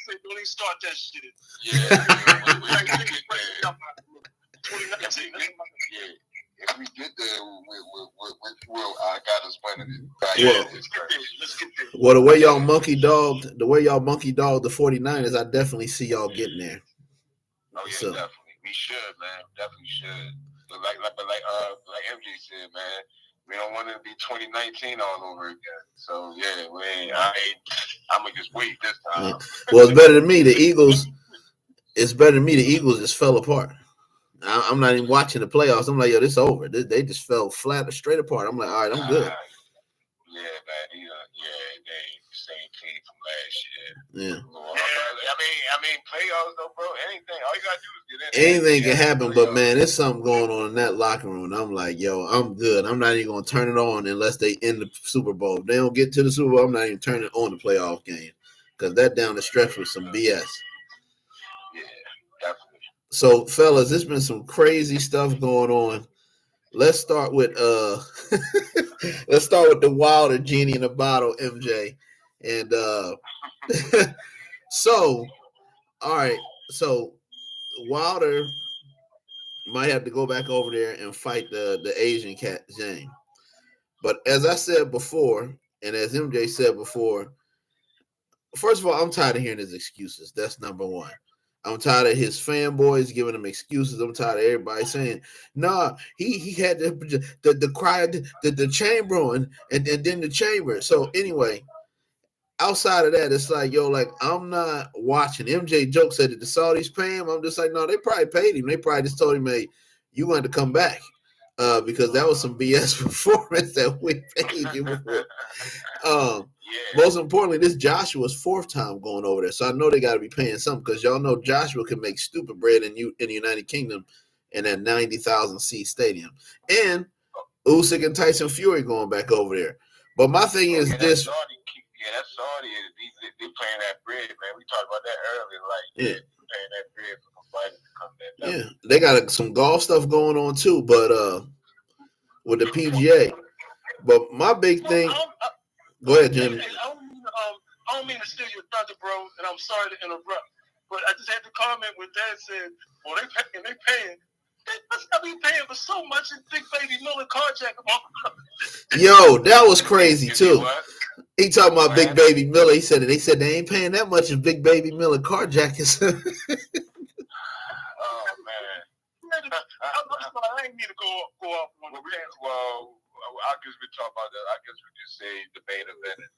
said, don't even start that shit. Yeah, we get there. 2019. Yeah. If we get there, I got us winning it. Let's get there. Well, the way y'all monkey dogged the 49ers, I definitely see y'all getting there. Oh yeah, so. Definitely. We should, man. Definitely should. But like MJ said, man, we don't want it to be 2019 all over again. So yeah, I'm gonna just wait this time. Yeah. Well, it's better than me. The Eagles. It's better than me. The Eagles just fell apart. I'm not even watching the playoffs. I'm like, yo, this over. They just fell flat, straight apart. I'm like, all right, I'm good. Yeah, man. They same team from last year. Yeah. I mean, playoffs though, bro. Anything. All you gotta do is get in. Anything can happen, but man, there's something going on in that locker room. I'm like, yo, I'm good. I'm not even gonna turn it on unless they end the Super Bowl. If they don't get to the Super Bowl, I'm not even turning on the playoff game because that down the stretch was some BS. Yeah, definitely. So, fellas, there's been some crazy stuff going on. Let's start with the Wilder genie in the bottle, MJ. And so, all right, so Wilder might have to go back over there and fight the Asian cat Zhang. But as I said before, and as MJ said before, first of all, I'm tired of hearing his excuses. That's number one. I'm tired of his fanboys giving him excuses. I'm tired of everybody saying, "Nah, he had the cry, the chamber, and then the chamber." So anyway, outside of that, it's like, yo, like I'm not watching. MJ joke said that the Saudis pay him. I'm just like, no, they probably paid him. They probably just told him, "Hey, you want to come back," because that was some BS performance that we paid you before. Most importantly, this Joshua's fourth time going over there, so I know they got to be paying something because y'all know Joshua can make stupid bread in the United Kingdom in that 90,000 seat stadium, and Usyk and Tyson Fury going back over there. But my thing is this. That's Saudi. They paying that bread, man. We talked about that earlier. Like, paying that bread for some fighters to come back. Yeah, they got some golf stuff going on too, but with the PGA. But my big thing. Go ahead, Jimmy. I don't mean to steal your thunder, bro, and I'm sorry to interrupt, but I just had to comment when Dad said, "Well, they paying. They must not be paying for so much in Big Baby Miller carjacking." Yo, that was crazy too. He talking about Big Baby Miller. He said they said they ain't paying that much as Big Baby Miller carjackers. Oh man. I ain't need to go off on the I guess we talk about that. I guess we just say the main event is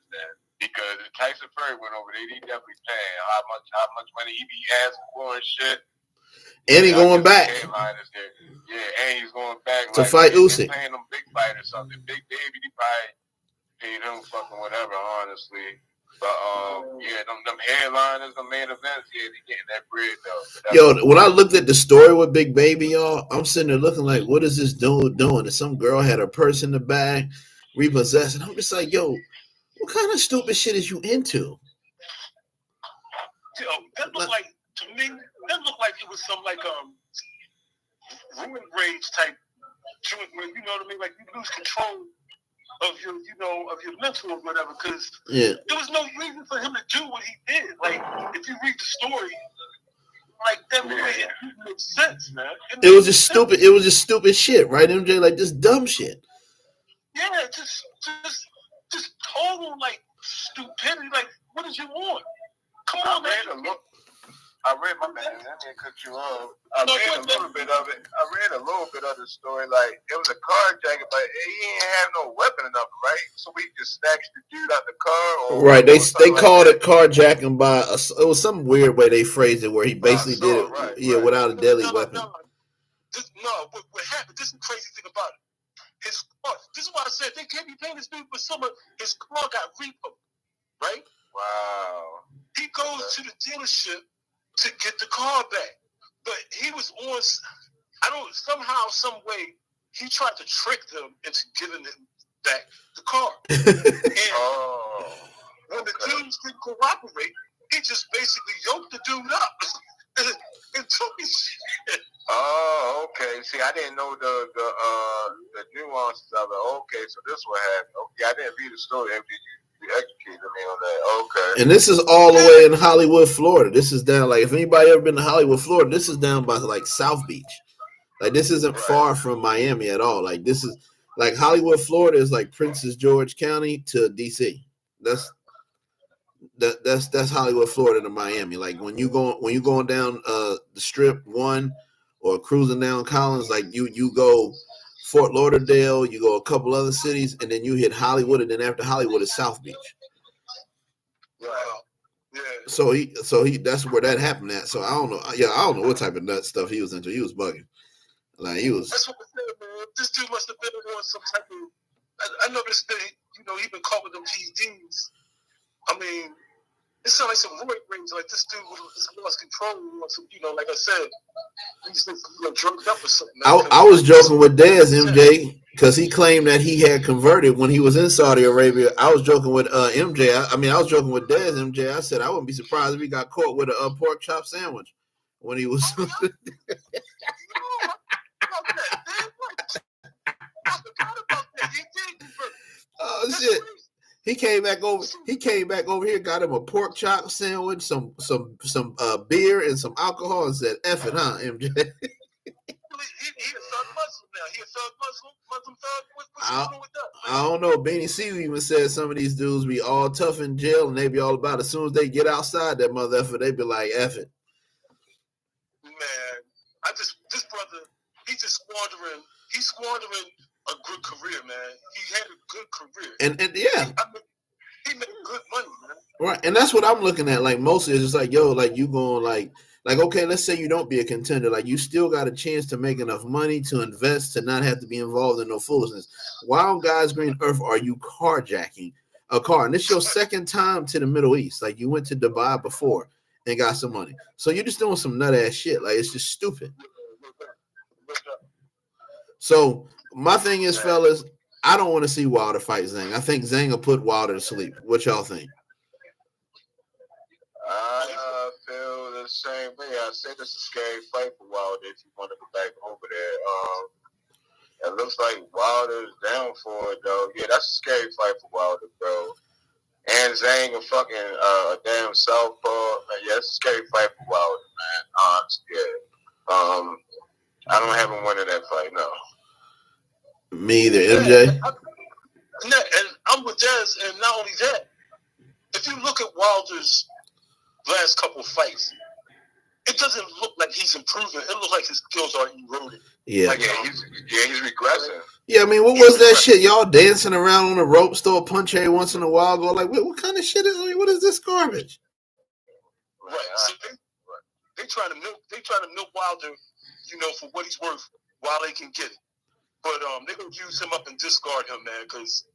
then because Tyson Fury went over there. He definitely paying how much money he be asking for and shit. And he going back. Yeah, and he's going back to fight Usyk. Paying them big fight or something. Big Baby, he probably paid him fucking whatever, honestly. But them headliners, the main events, they getting that bread though. Yo, when I looked at the story with Big Baby, y'all, I'm sitting there looking like, what is this dude doing? And some girl had her purse in the bag, repossessed, and I'm just like, yo, what kind of stupid shit is you into? Yo, that looked like, to me, that looked like it was some ruin rage type joint where, you know what I mean, like you lose control of your mental or whatever, because there was no reason for him to do what he did. Like, if you read the story, like that makes sense, man. It was just stupid. It was just stupid shit, right, MJ? Like just dumb shit. Yeah, just total like stupidity. Like, what did you want? Come on, man. I read my man. I didn't cut you off. I read a little bit of it. I read a little bit of the story. Like it was a carjacking, but he didn't have no weapon enough, right? So we just snatched the dude out the car. Right. They called it carjacking by it was some weird way they phrased it where he basically did it, without a deadly weapon. What happened? This is the crazy thing about it. His car. This is why I said they can't be paying this dude for someone. His car got repoed, right? Wow. He goes to the dealership to get the car back, but he was on. Somehow, some way, he tried to trick them into giving them back the car. And when the dudes didn't cooperate, he just basically yoked the dude up and took his shit. Oh, okay. See, I didn't know the nuances of it. Okay, so this is what happened. Okay, I didn't read the story. You educated me on that. Okay. And this is all the way in Hollywood, Florida. This is down like if anybody ever been to Hollywood, Florida, this is down by like South Beach. Like this isn't far from Miami at all. Like this is like Hollywood, Florida is like Princess George County to DC. That's Hollywood, Florida to Miami. Like when you going down the Strip 1 or cruising down Collins, like you go Fort Lauderdale, you go a couple other cities, and then you hit Hollywood, and then after Hollywood is South Beach. Wow. Yeah. So he that's where that happened at. So I don't know. Yeah, I don't know what type of nut stuff he was into. He was bugging. Like he was. That's what I said, man. This dude must have been on some type of. I noticed that he been caught with them PEDs. I mean, it sounds like some roid rage. Like this dude was lost control. Or some, like I said, he's drugged up or something. I was joking with Dez MJ because he claimed that he had converted when he was in Saudi Arabia. I was joking with MJ. I was joking with Dez MJ. I said I wouldn't be surprised if he got caught with a pork chop sandwich when he was. Oh shit! He came back over here, got him a pork chop sandwich, some beer, and some alcohol, and said, "F it, huh, MJ?" He a thug Muslim now. He a thug Muslim thug. What's going on with that? I don't know. Beanie C even said some of these dudes be all tough in jail, and they be all about it. As soon as they get outside that mother effer, they be like, "F it." Man, this brother, he's squandering a good career, man. He had a good career. And yeah. He made good money, man. Right. And that's what I'm looking at. Like mostly it's just like, yo, like you going like okay, let's say you don't be a contender. Like you still got a chance to make enough money to invest to not have to be involved in no foolishness. Why on God's green earth are you carjacking a car? And this is your second time to the Middle East. Like you went to Dubai before and got some money. So you're just doing some nut ass shit. Like it's just stupid. So my thing is, fellas, I don't want to see Wilder fight Zhang. I think Zhang will put Wilder to sleep. What y'all think? I feel the same way. I said it's a scary fight for Wilder if you want to go back over there. It looks like Wilder's down for it, though. Yeah, that's a scary fight for Wilder, bro. And Zhang a fucking a damn southpaw. Yeah, it's a scary fight for Wilder, man. Yeah. I don't have him winning that fight, no. Me either, MJ. And I'm with Dez, and not only that, if you look at Wilder's last couple of fights, it doesn't look like he's improving. It looks like his skills are eroding. Yeah. Like, he's regressing. Yeah, I mean, what was that shit? Y'all dancing around on the ropes, throw a punch every once in a while, go like, what kind of shit is? I mean, what is this garbage? Right. So they trying to milk Wilder, for what he's worth while they can get it. But they're gonna use him up and discard him, man, because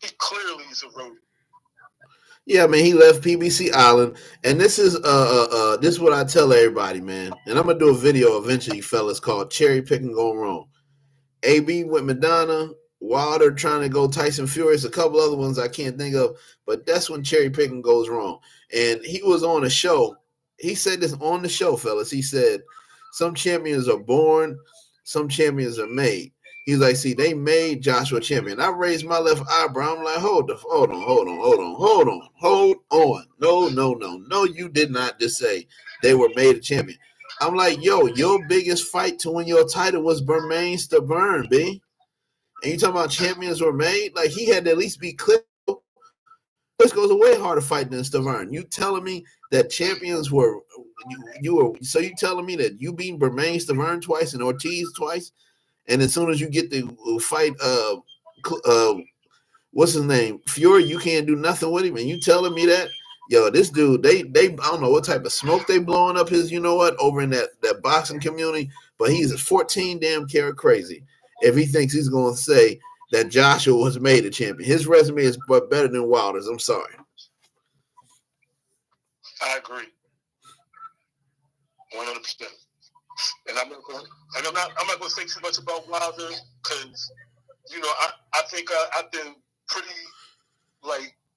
he clearly is eroding. Yeah, man, he left PBC Island, and this is what I tell everybody, man. And I'm gonna do a video eventually, fellas, called "Cherry Picking Gone Wrong." AB with Madonna, Wilder trying to go Tyson Fury, a couple other ones I can't think of, but that's when cherry picking goes wrong. And he was on a show. He said this on the show, fellas. He said, "Some champions are born, some champions are made." He's like, see, they made Joshua champion. I raised my left eyebrow. I'm like, hold on. No, you did not just say they were made a champion. I'm like, yo, your biggest fight to win your title was Bermain Stabern, B. And you talking about champions were made? Like, he had to at least be clear. Klitschko's a way harder fight than Stabern. You telling me that champions were you telling me that you beat Bermain Stabern twice and Ortiz twice? And as soon as you get to fight, what's his name, Fury, you can't do nothing with him. And you telling me that, yo, this dude, they I don't know what type of smoke they blowing up his, over in that boxing community, but he's 14 damn carat crazy if he thinks he's going to say that Joshua was made a champion. His resume is better than Wilder's. I'm sorry. I agree, 100%. And I'm not going to say too much about Wilder because, I think I've been pretty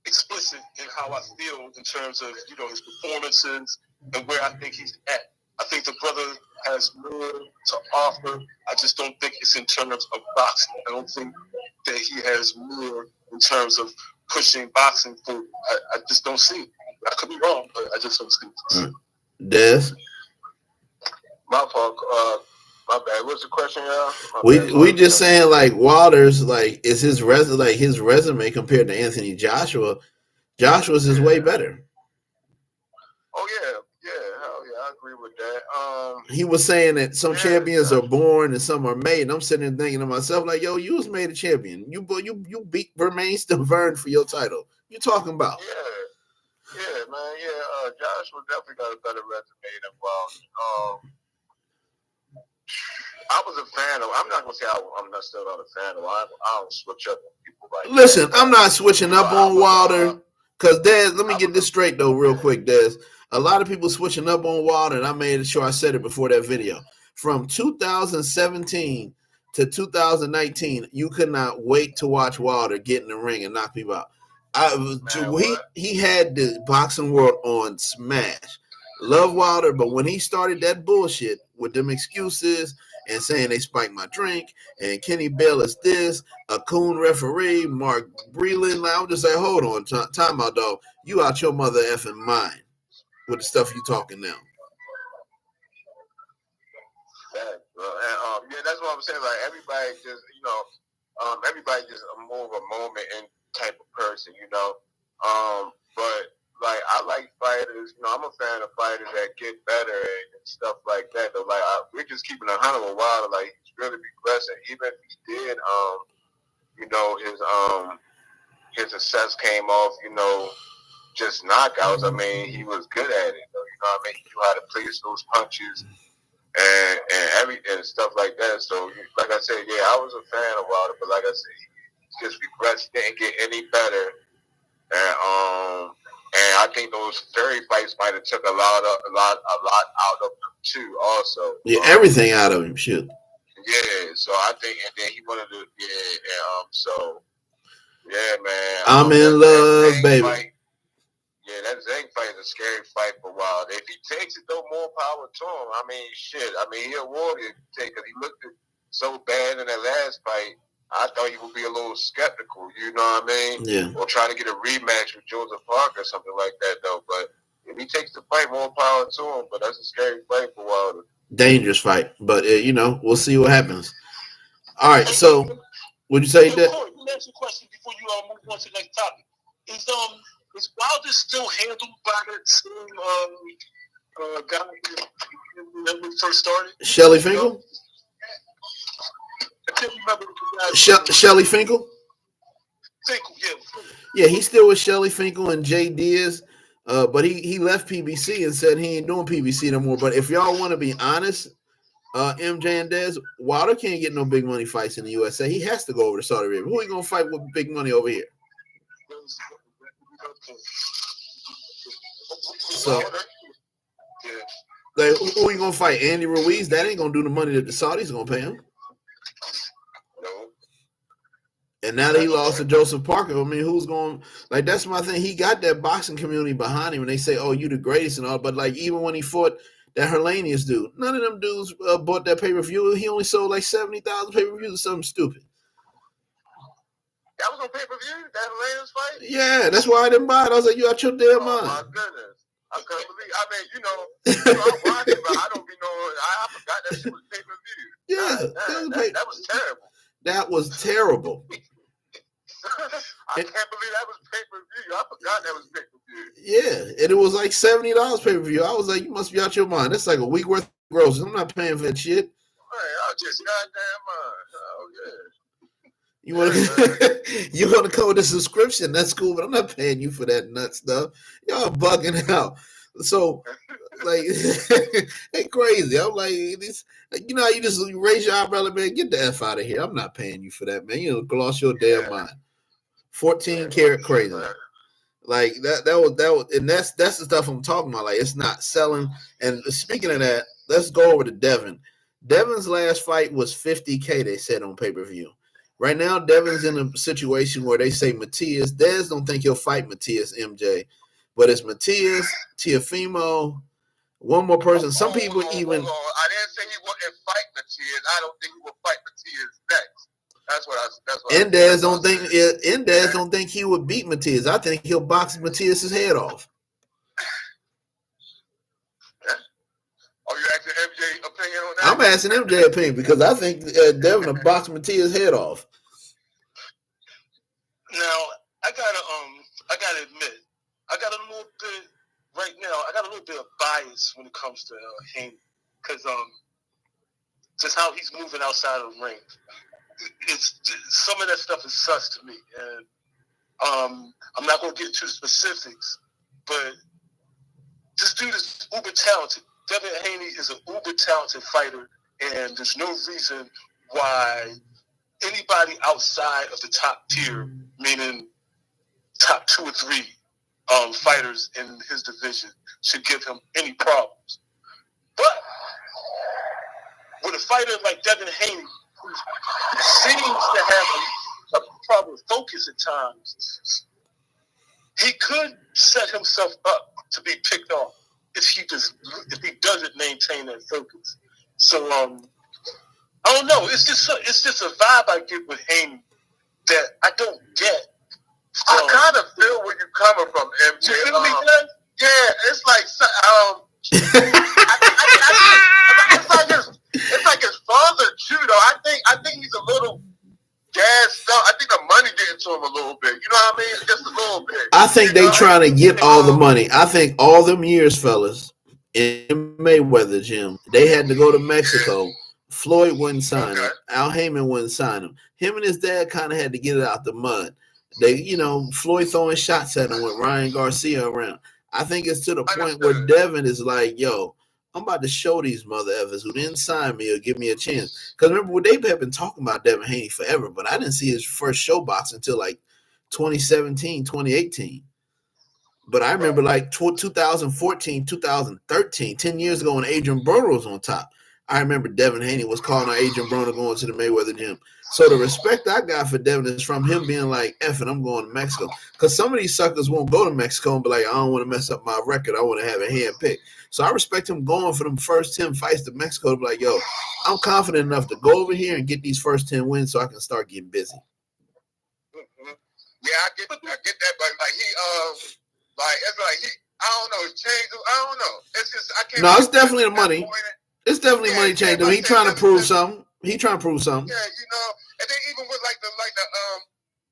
explicit in how I feel in terms of his performances and where I think he's at. I think the brother has more to offer. I just don't think it's in terms of boxing. I don't think that he has more in terms of pushing boxing through. I just don't see it. I could be wrong, but I just don't see it. Des? My fault. My bad. What's the question, y'all? We just saying like Waters, like is his resume compared to Anthony Joshua. Joshua's is way better. Oh yeah, hell yeah, I agree with that. He was saying that some champions are born and some are made. And I'm sitting there thinking to myself, like, yo, you was made a champion. You beat Vermaine Stiverne for your title. You talking about? Yeah, man. Yeah, Joshua definitely got a better resume than Wilder. I was a fan of. I'm not gonna say I'm not still not a fan of. I don't switch up on people like. Listen, I'm not switching up on Wilder because Des. Let me get this straight though, real quick, Des. A lot of people switching up on Wilder, and I made sure I said it before that video. From 2017 to 2019, you could not wait to watch Wilder get in the ring and knock people out. He had the boxing world on smash. Love Wilder, but when he started that bullshit with them excuses and saying they spiked my drink and Kenny Bell is this, a coon referee, Mark Breland, I was just like, hold on, time out, dog. You out your mother effing mind with the stuff you talking now. Yeah, that's what I'm saying. Like everybody just, everybody just more of a moment in type of person, But like I like fighters, I'm a fan of fighters that get better and stuff like that. Though, like we're just keeping 100 a while. Like he's really regressing. Even if he did, his success came off, just knockouts. I mean, he was good at it. Though, he knew how to place those punches and everything and stuff like that. So, like I said, yeah, I was a fan of Wilder, but like I said, he just regressed. He didn't get any better. And I think those Fury fights might have took a lot out of him too. Also, everything out of him, shit. Yeah, so I think, and then he wanted to, so yeah, man. I'm in love, baby. Fight, that Zhang fight is a scary fight for Wilder. If he takes it though, more power to him. I mean, shit. I mean, he awarded it because he looked so bad in that last fight. I thought he would be a little skeptical, you know what I mean? Yeah. Or trying to get a rematch with Joseph Parker or something like that, though. But if he takes the fight, more power to him. But that's a scary fight for Wilder. Dangerous fight. But, we'll see what happens. All right, so would you say that? Let me ask you a question before you move on to the next topic. Is Wilder still handled by that same guy when we first started? Shelly Finkel? I can't remember the guy. Shelly Finkel? Finkel, yeah. Yeah, he's still with Shelly Finkel and Jay Diaz, but he left PBC and said he ain't doing PBC no more. But if y'all want to be honest, MJ and Dez, Wilder can't get no big money fights in the USA. He has to go over to Saudi Arabia. Who are you gonna fight with big money over here? So, like, who are you gonna fight? Andy Ruiz? That ain't gonna do the money that the Saudis gonna pay him. And now that he lost to Joseph Parker, I mean, who's going like? That's my thing. He got that boxing community behind him, and they say, "Oh, you the greatest and all." But like, even when he fought that Hellenius dude, none of them dudes bought that pay-per-view. He only sold like 70,000 pay-per-views or something stupid. That was on pay-per-view. That Hellenius fight. Yeah, that's why I didn't buy it. I was like, "You out your damn mind." Oh my goodness. I couldn't believe. I mean, I watched it, but I don't be knowing. I forgot that shit was pay-per-view. Yeah, that was terrible. That was terrible. I can't believe that was pay-per-view. I forgot that was pay-per-view. Yeah, and it was like $70 pay-per-view. I was like, you must be out your mind. That's like a week worth of groceries. I'm not paying for that shit. Hey, I was just goddamn mind. Oh yeah. You want to come with a subscription? That's cool, but I'm not paying you for that nut stuff. Y'all bugging out. So, like, it's crazy. I'm like, this. You just raise your eyebrow, man. Get the F out of here. I'm not paying you for that, man. You lost your damn mind. 14 karat crazy. Like that was, and that's the stuff I'm talking about. Like, it's not selling. And speaking of that, let's go over to Devin. Devin's last fight was $50K. They said on pay-per-view. Right now, Devin's in a situation where they say Matias. Dez don't think he'll fight Matias MJ, but it's Matias, Teofimo, one more person. Some people even. I didn't say he wouldn't fight Matias. I don't think he will fight Matias next. That's what Indaz don't think he would beat Matias. I think he'll box Matias' head off. Are you asking MJ opinion on that? I'm asking MJ opinion because I think Devin will box Matias' head off. Now I gotta admit, I got a little bit right now. I got a little bit of bias when it comes to Haney because just how he's moving outside of the ring. It's some of that stuff is sus to me, and I'm not gonna get into specifics, but this dude is uber talented. Devin Haney is an uber talented fighter, and there's no reason why anybody outside of the top tier, meaning top 2 or 3 fighters in his division, should give him any problems. But with a fighter like Devin Haney, who seems to have a proper focus at times, he could set himself up to be picked off if he doesn't maintain that focus. So I don't know. It's just a vibe I get with Haney that I don't get. I kind of feel where you're coming from, MJ. You feel me, man? Yeah, it's like it's like his father too. Though I think he's a little gassed up. I think the money getting to him a little bit. You know what I mean? Just a little bit. I think they trying to get all the money. I think all them years, fellas, in Mayweather gym, they had to go to Mexico. Floyd wouldn't sign him. Al Heyman wouldn't sign him. Him and his dad kind of had to get it out the mud. They, Floyd throwing shots at him with Ryan Garcia around. I think it's to the point where Devin is like, yo, I'm about to show these mother effers who didn't sign me or give me a chance. Because remember, they have been talking about Devin Haney forever, but I didn't see his first show box until like 2017, 2018. But I remember like 2014, 2013, 10 years ago when Adrian Broner was on top. I remember Devin Haney was calling out Adrian Broner going to the Mayweather gym. So the respect I got for Devin is from him being like, F it, I'm going to Mexico. Because some of these suckers won't go to Mexico and be like, I don't want to mess up my record. I want to have a hand pick. So I respect him going for them first 10 fights to Mexico to be like, yo, I'm confident enough to go over here and get these first 10 wins so I can start getting busy. Mm-hmm. Yeah, I get that, but like he, I don't know, it's changed. I don't know. It's just I can't. No, it's definitely the money. It's definitely money change. He trying to prove something. He trying to prove something. Yeah, and then even with like the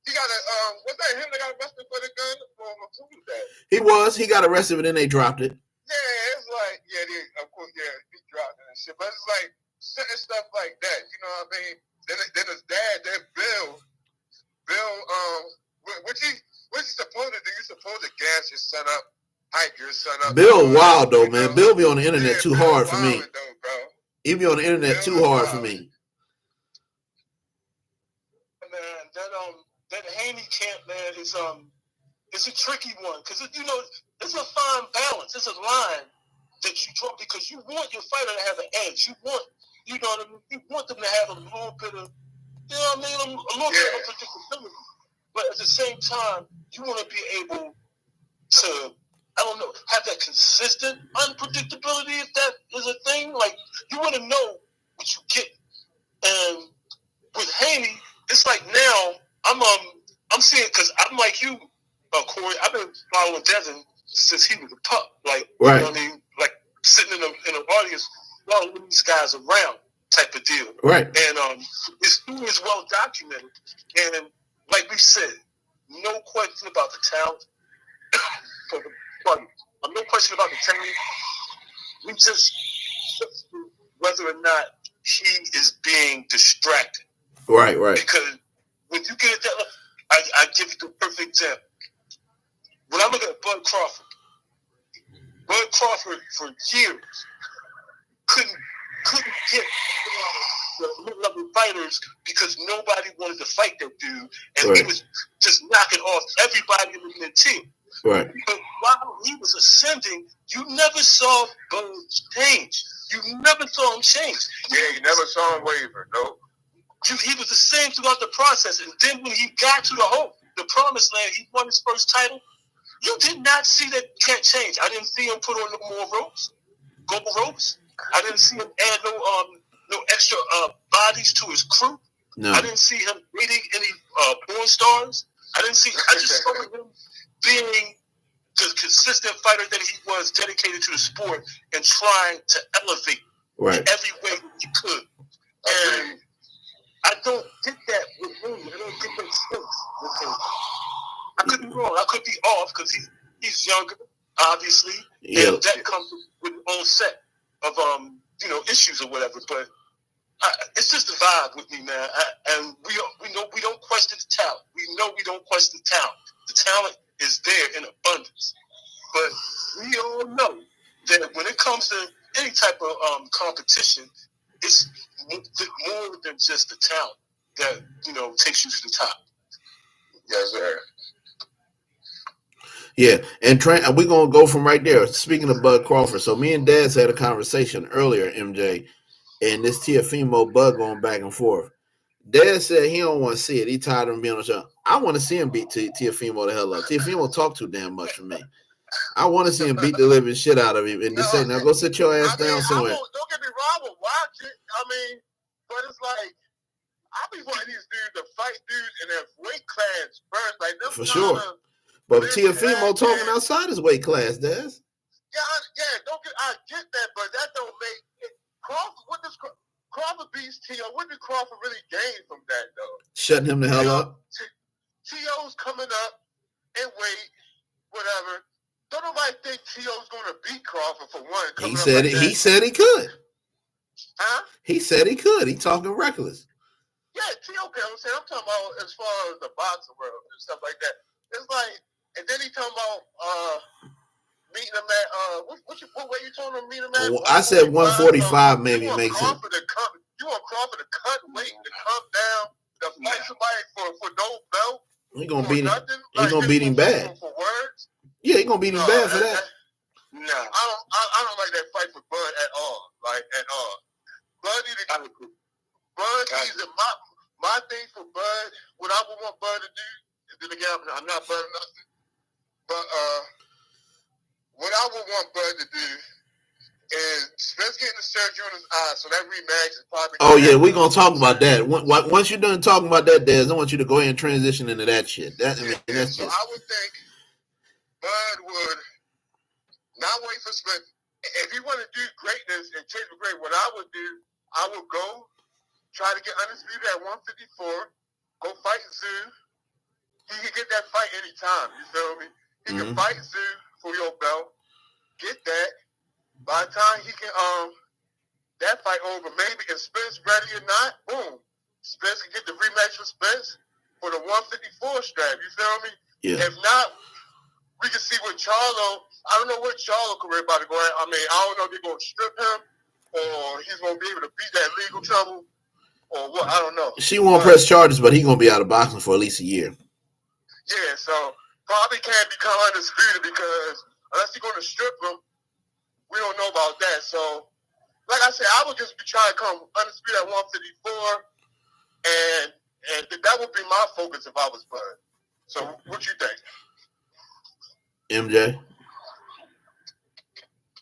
he got was that him that got arrested for the gun? Or who was that? He got arrested, but then they dropped it. Yeah, it's like of course, he dropped it and shit. But it's like certain stuff like that. You know what I mean? Then his dad, Bill, what's he supposed to do? You supposed to gas your son up, hype your son up. Bill wild though, man. Bill be on the internet too hard for me. Though, bro. He be on the internet too hard for me. Man, that Haney camp, man, is it's a tricky one because it's a fine balance. It's a line that you draw because you want your fighter to have an edge. You want them to have a little bit of a little bit of predictability. But at the same time, you want to be able to, have that consistent unpredictability, if that is a thing. Like, you want to know what you get. And with Haney, it's like now, I'm seeing, because I'm like you, Corey, I've been following Devin since he was a pup. Like, right. You know what I mean? Like, sitting in an audience, following these guys around type of deal. Right. And this dude is well documented. And like we said, no question about the talent. No question about the talent. We just whether or not he is being distracted. Right. Because when you get that, I give you the perfect example. When I look at Bud Crawford for years couldn't get the mid-level fighters because nobody wanted to fight that dude, and right. He was just knocking off everybody in the team. Right. But while he was ascending, you never saw Bud change. You never saw him change. Yeah, you never saw him waver. Nope. He was the same throughout the process, and then when he got to the promised land, he won his first title. You did not see that cat change. I didn't see him put on no more gold ropes. I didn't see him add no extra bodies to his crew. No. I didn't see him dating any porn stars. I just saw him being the consistent fighter that he was, dedicated to the sport and trying to elevate in every way he could. And I don't get that with him. I don't get that sense with him. I could be wrong. I could be off because he's younger, obviously, and that comes with its own set of issues or whatever. But it's just the vibe with me, man. And we know we don't question the talent. We know we don't question the talent. The talent is there in abundance. But we all know that when it comes to any type of competition, it's more than just the talent that takes you to the top. Yes, sir. Yeah, and we're gonna go from right there. Speaking of Bud Crawford, so me and Daz had a conversation earlier, MJ, and this Teofimo Bud going back and forth. Daz said he don't want to see it. He tired of him being on the show. I want to see him beat Teofimo the hell up. Teofimo talk too damn much for me. I want to see him beat the living shit out of him and just say, now go sit your ass down somewhere. Don't get me wrong, I will watch it. But it's like, I be wanting these dudes to fight dudes in their weight class first. Like, this for sure. But Teofimo talking outside his weight class, Daz. I get that, but that don't make it. Crawford beats Teo. What did Crawford really gain from that, though? Shutting him the hell up. Teo's coming up in weight, whatever. Don't nobody think Teo's going to beat Crawford for one. He said it. He said he could. Huh? He said he could. He talking reckless. Yeah, Teo. Okay, I'm talking about as far as the boxing world and stuff like that. It's like, and then he talking about meeting him at what way you told him meet him at? I said 145 maybe makes sense. You want Crawford to cut weight to come down to fight somebody for no belt? He gonna beat him. He gonna beat him bad. For words? Yeah, he gonna beat him bad for that. No, I don't like that fight for Bud at all. Like at all. Bud needs to. My thing for Bud, what I would want Bud to do, and then again, I'm not Bud nothing, but what I would want Bud to do is let's get the surgery on his eye, so that rematch is probably. Oh yeah, we're gonna talk about that. Once you're done talking about that, Daz, I want you to go ahead and transition into that shit. So I would think Bud would not wait for split. If you want to do greatness and chase for great, what I would do, I would go try to get undisputed at 154. Go fight Zoo. He can get that fight anytime. You feel me? He can fight Zoo for your belt. Get that. By the time he can that fight over, maybe if Spence ready or not, boom. Spence can get the rematch for Spence for the 154 strap. You feel me? Yeah. If not, we can see what Charlo. I don't know what Charlo career about to go at. I don't know if they're going to strip him or he's going to be able to beat that legal trouble or what. I don't know. She won't press charges, but he's going to be out of boxing for at least a year. Yeah, so probably can't become undisputed because unless you're going to strip him, we don't know about that. So, like I said, I would just be trying to come undisputed at 154, and that would be my focus if I was Bud. So, what you think? MJ?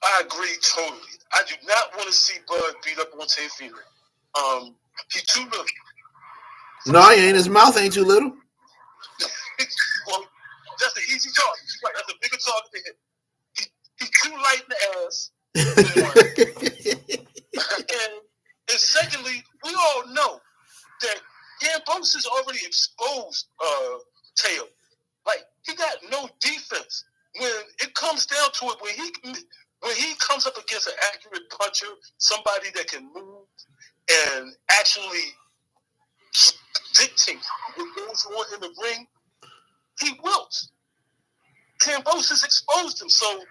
I agree totally. I do not want to see Bud beat up on Teofimo. He's too little. No, he ain't. His mouth ain't too little. Well, that's the easy target. Right, that's a bigger target to hit. He's too light in the ass. and secondly, we all know that Gambosa's already exposed Teo. Like, he got no defense. When it comes down to it, when he comes up against an accurate puncher, somebody that can move and actually dictate what goes on in the ring, he wilts. Kambosos exposed him. So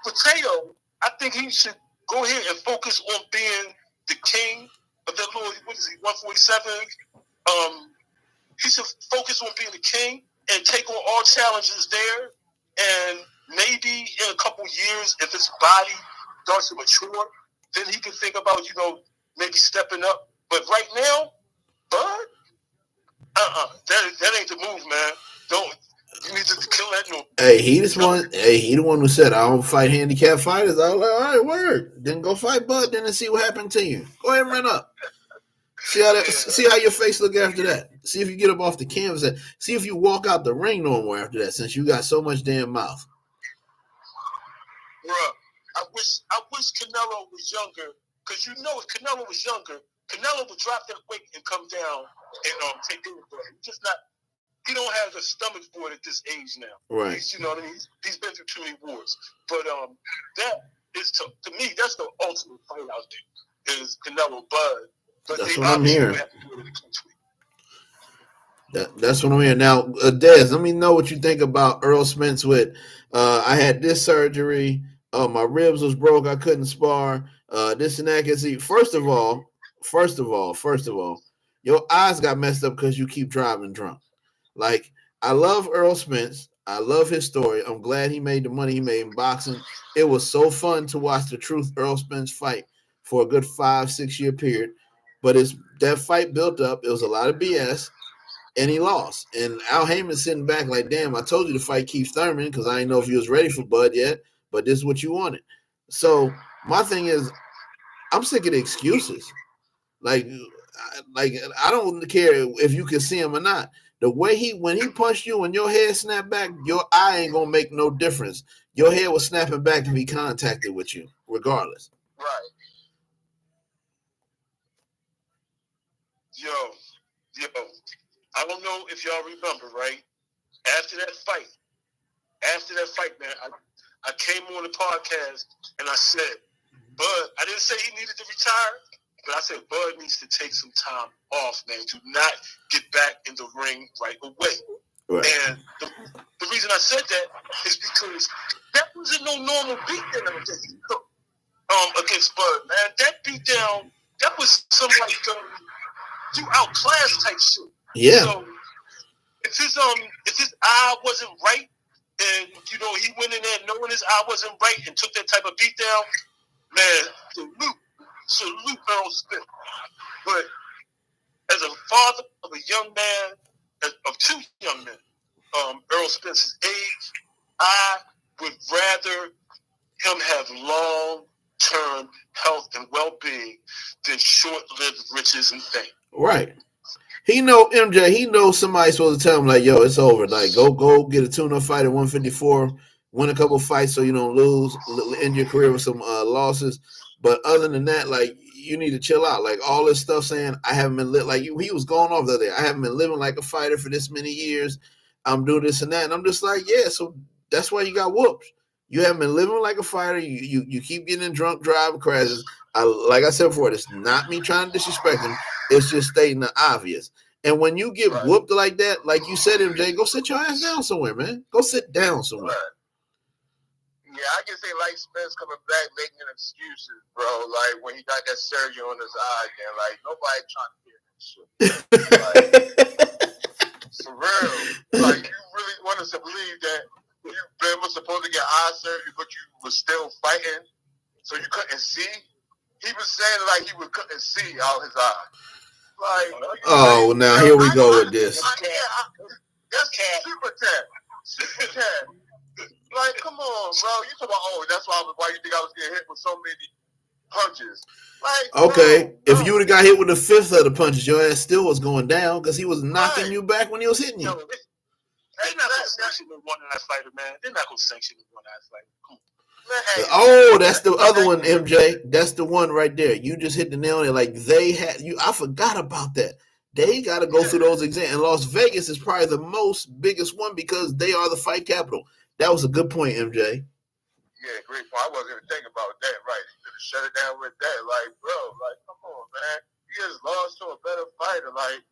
for Teo, I think he should go ahead and focus on being the king of that little, 147? He should focus on being the king and take on all challenges there. And maybe in a couple years, if his body starts to mature, then he can think about, maybe stepping up. But right now, Bud, that ain't the move, man. You need to kill that move. Hey, he the one who said, I don't fight handicap fighters. I was like, all right, word. Then go fight Bud, then and see what happened to you. Go ahead and run up. See how your face look after that. See if you get up off the canvas. See if you walk out the ring normal after that. Since you got so much damn mouth. Bruh, I wish Canelo was younger, because if Canelo was younger, Canelo would drop that weight and come down and take it. He's just not. He don't have the stomach for it at this age now. Right. You know what I mean? He's been through too many wars. But that is to me, that's the ultimate fight out there. Is Canelo Bud. But that's what I'm hearing. That's what I'm hearing. Now, Des, let me know what you think about Earl Spence with I had this surgery, my ribs was broke, I couldn't spar, this and that. See, first of all, your eyes got messed up because you keep driving drunk. Like, I love Earl Spence. I love his story. I'm glad he made the money he made in boxing. It was so fun to watch the Truth Earl Spence fight for a good 5-6 year period. But that fight built up. It was a lot of BS, and he lost. And Al Heyman sitting back like, damn, I told you to fight Keith Thurman because I didn't know if he was ready for Bud yet, but this is what you wanted. So my thing is, I'm sick of the excuses. Like I don't care if you can see him or not. The way when he punched you and your head snapped back, your eye ain't gonna make no difference. Your head was snapping back if he contacted with you, regardless. Right. Yo, I don't know if y'all remember, right? After that fight, man, I came on the podcast and I said, Bud, I didn't say he needed to retire, but I said Bud needs to take some time off, man. Do not get back in the ring right away. Right. And the reason I said that is because that wasn't no normal beatdown that he took against Bud, man. That beatdown, that was some like you outclass type shit. Yeah. So if his eye wasn't right, and he went in there knowing his eye wasn't right and took that type of beatdown, man, salute Earl Spence. But as a father of a young man, of two young men, Earl Spence's age, I would rather him have long-term health and well-being than short-lived riches and fame. Right. He know MJ. He knows somebody's supposed to tell him like, "Yo, it's over. Like, go get a tune-up fight at 154, win a couple fights so you don't lose, end your career with some losses." But other than that, like, you need to chill out. Like, all this stuff saying I haven't been lit. Like, he was going off the other day. I haven't been living like a fighter for this many years. I'm doing this and that, and I'm just like, yeah. So that's why you got whooped. You haven't been living like a fighter. You keep getting in drunk driving crashes. Like I said before, it's not me trying to disrespect him. It's just stating the obvious. And when you get whooped like that, like you said, MJ, go sit your ass down somewhere, man. Go sit down somewhere. Right. Yeah, I can say like Spence coming back making excuses, bro. Like when he got that surgery on his eye again. Like nobody trying to hear that shit. Like, for real. Like you really want us to believe that you was supposed to get eye surgery, but you was still fighting, so you couldn't see. He was saying like he couldn't see out his eye. Like, now here we go with this. That's super cat. Like, come on, bro. You talking about that's why you think I was getting hit with so many punches? Like, okay, if you would have got hit with the fifth of the punches, your ass still was going down because he was knocking you back when he was hitting you. They're not going to sanction a one-eye fighter, man. They're not going to sanction a one-eye fighter. Come on. Oh, that's the other one, MJ. That's the one right there. You just hit the nail on it. Like they had you. I forgot about that. They got to go through those exams. And Las Vegas is probably the biggest one because they are the fight capital. That was a good point, MJ. Yeah, great point. I wasn't even thinking about that. Right, you could have shut it down with that. Like, bro, like, come on, man. You just lost to a better fighter. Like,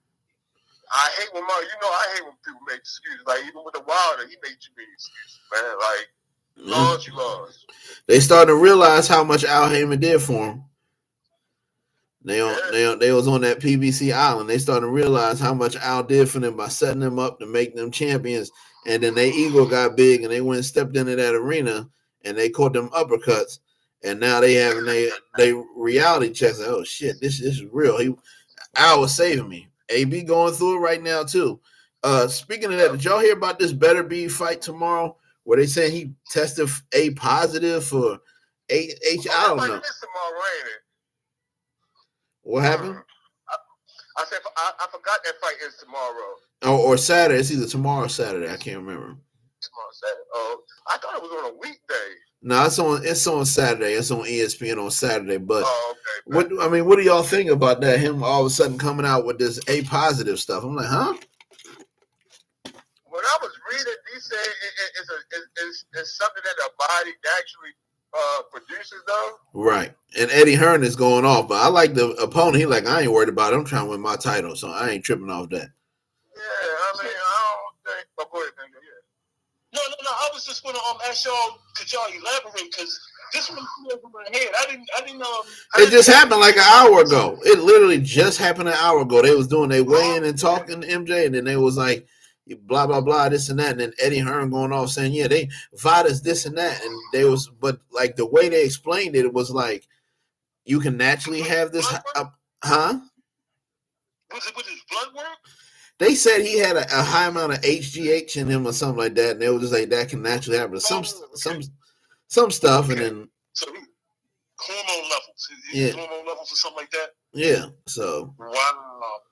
I hate when people make excuses. Like, even with the Wilder, he made too many excuses, man. Like. You lost. They started to realize how much Al Heyman did for him. They was on that PBC Island. They started to realize how much Al did for them by setting them up to make them champions. And then their ego got big, and they went and stepped into that arena, and they caught them uppercuts. And now they having they reality checks. Like, oh shit, this is real. Al was saving me. AB going through it right now too. Speaking of that, did y'all hear about this Better Be fight tomorrow? Where they saying he tested A positive for H. I don't know. Tomorrow, ain't it? What happened? I said I forgot that fight is tomorrow. Or Saturday. It's either tomorrow or Saturday. I can't remember. Tomorrow, Saturday. Oh, I thought it was on a weekday. No, it's on Saturday. It's on ESPN on Saturday. But okay. what do y'all think about that? Him all of a sudden coming out with this A positive stuff. I'm like, huh? When I was reading, he said it's something that the body actually produces, though. Right. And Eddie Hearn is going off, but I like the opponent. He like, I ain't worried about it. I'm trying to win my title, so I ain't tripping off that. Yeah, I mean, I don't think. But go ahead, man. No. I was just going to ask y'all, could y'all elaborate? Because this one flew over my head. I didn't. It just happened like an hour ago. It literally just happened an hour ago. They was doing their weigh-in and talking to MJ, and then they was like, blah blah blah, this and that, and then Eddie Hearn going off saying, yeah, they Vada's this and that, and they was, but like the way they explained it, it was like you can naturally have this, huh? Was it with his blood work? They said he had a high amount of HGH in him or something like that, and they was just like that can naturally happen. Some stuff, and then so hormone levels, hormone levels or something like that. Yeah. So wow.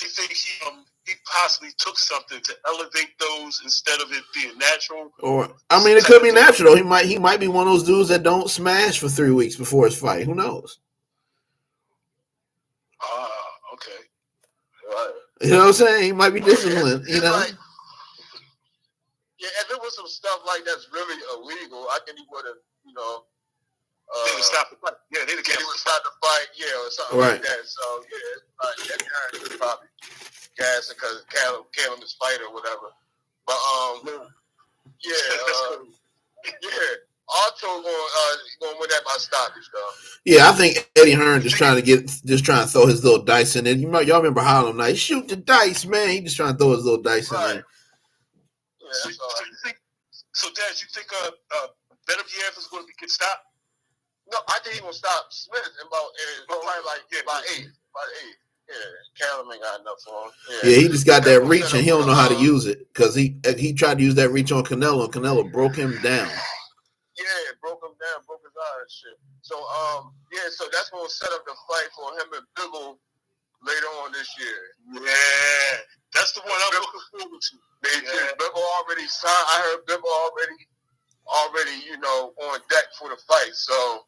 You think he possibly took something to elevate those instead of it being natural? Or I mean, it could be natural. He might be one of those dudes that don't smash for 3 weeks before his fight. Who knows? Okay. Right. You know what I'm saying? He might be disciplined. You know. Like, yeah, if it was some stuff like that's really illegal, I think he would have, they would stop the fight. Yeah, they would stop the fight. Yeah, or something like that. So yeah, that guy is probably gassing because Callum is fight or whatever. But Alto going win that by stoppage though. Yeah, I think Eddie Hearn just trying to throw his little dice in there. Y'all remember Harlem Night? Shoot the dice, man. He just trying to throw his little dice in there. Yeah, so Dad, you think Benavidez is going to get stopped? No, I think he gonna stop Smith probably by eight. Yeah, Callum ain't got enough for him. Yeah, he just got that reach and he don't know how to use it because he tried to use that reach on Canelo and Canelo broke him down. Yeah, broke him down, broke his eye and shit. So so that's gonna set up the fight for him and Bibble later on this year. Yeah, that's the one I'm looking forward to. Bibble already signed. I heard Bibble already on deck for the fight. So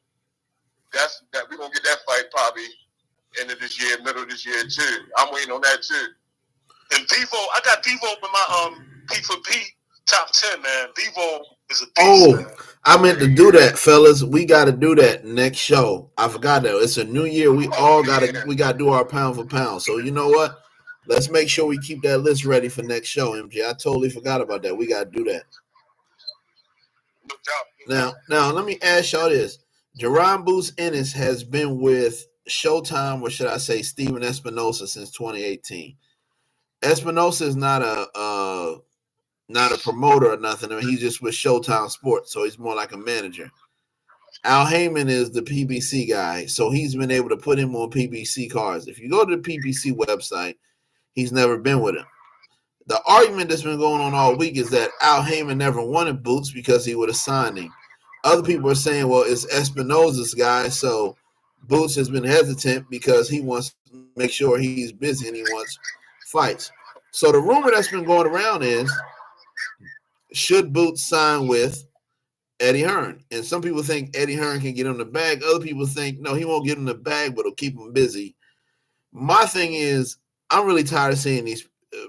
that we're gonna get that fight probably end of this year, middle of this year too. I'm waiting on that too. And Bevo, I got Bevo in my P for P top 10, man. Bevo is a beast, man. I meant to do that, fellas. We got to do that next show. I forgot that it's a new year. We gotta do our pound for pound. So you know what? Let's make sure we keep that list ready for next show, MJ. I totally forgot about that. We got to do that. No doubt. Now, let me ask y'all this. Jerron Boots Ennis has been with Showtime, or should I say Steven Espinosa, since 2018. Espinosa is not a promoter or nothing. I mean, he's just with Showtime Sports, so he's more like a manager. Al Heyman is the PBC guy, so he's been able to put him on PBC cards. If you go to the PBC website, he's never been with him. The argument that's been going on all week is that Al Heyman never wanted Boots because he would have signed him. Other people are saying, well, it's Espinosa's guy, so Boots has been hesitant because he wants to make sure he's busy and he wants fights. So the rumor that's been going around is, should Boots sign with Eddie Hearn? And some people think Eddie Hearn can get him the bag. Other people think, no, he won't get him the bag, but it'll keep him busy. My thing is, I'm really tired of seeing these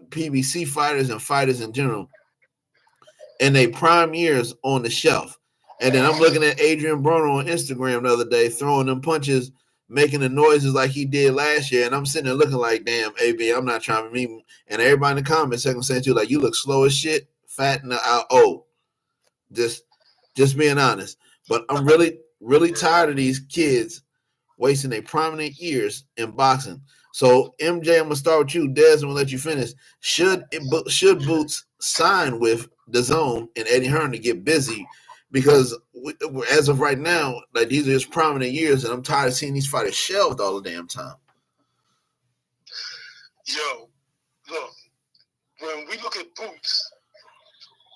PBC fighters and fighters in general in their prime years on the shelf. And then I'm looking at Adrian Broner on Instagram the other day throwing them punches, making the noises like he did last year. And I'm sitting there looking like, damn, AB, I'm not trying to meet him. And everybody in the comments second saying too, like, you look slow as shit, fat and old. Just being honest. But I'm really, really tired of these kids wasting their prominent years in boxing. So, MJ, I'm going to start with you. Des, I'm going to let you finish. Should Boots sign with DAZN and Eddie Hearn to get busy? Because as of right now, like, these are his prominent years, and I'm tired of seeing these fighters shelved all the damn time. Yo, look, when we look at Boots,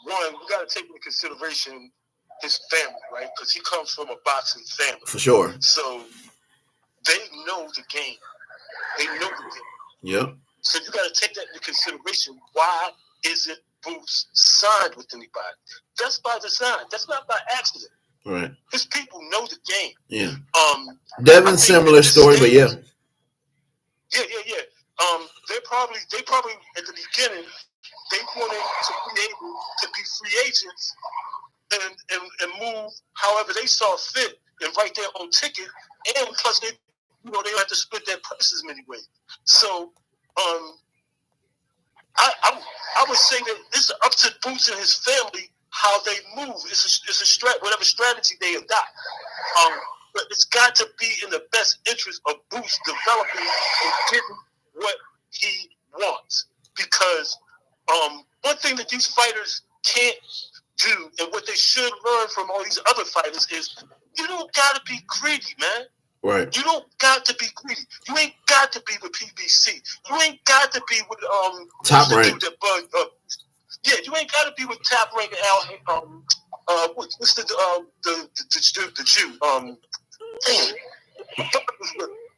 one, we got to take into consideration his family, right? Because he comes from a boxing family. For sure. So they know the game. They know the game. Yep. So you got to take that into consideration. Why isn't Boots signed with anybody? That's by design. That's not by accident. Right. His people know the game. Yeah. Devin, similar story, but yeah. Yeah. They probably at the beginning they wanted to be able to be free agents and move however they saw fit and write their own ticket, and plus they don't have to split their prices many ways. So I would say that it's up to Boots and his family how they move. It's a whatever strategy they adopt. But it's got to be in the best interest of Boots developing and getting what he wants. Because one thing that these fighters can't do, and what they should learn from all these other fighters, is you don't got to be greedy, man. Right. You don't got to be greedy. You ain't got to be with PBC. You ain't got to be with Top Rank. You ain't got to be with Top Rank and Al. What's the Jew?